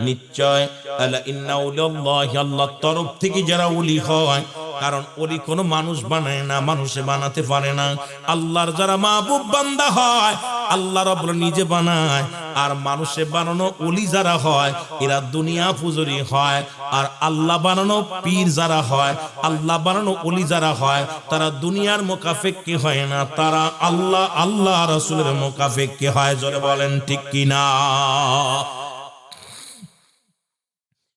নিশ্চয়, আলা ইন্না উলিল্লাহি, আল্লাহর তরফ থেকে যারা ওলি হয়। কারণ ওলি কোনো মানুষ বানায় না, মানুষে বানাতে পারে না। আল্লাহর যারা মাহবুব বান্দা হয়, আল্লাহ রাব্বুল নিজে বানায়। আর মানুষে বানানো ওলি যারা হয়, এরা দুনিয়া পুজোরি হয়। আর আল্লাহ বানানো পীর যারা হয়, আল্লাহ বানানো ওলি যারা হয়, তারা দুনিয়ার মোকাফেক্কি হয় না, তারা আল্লাহ রাসূলের মোকাফেক্কি হয়। জোরে বলেন ঠিক কিনা?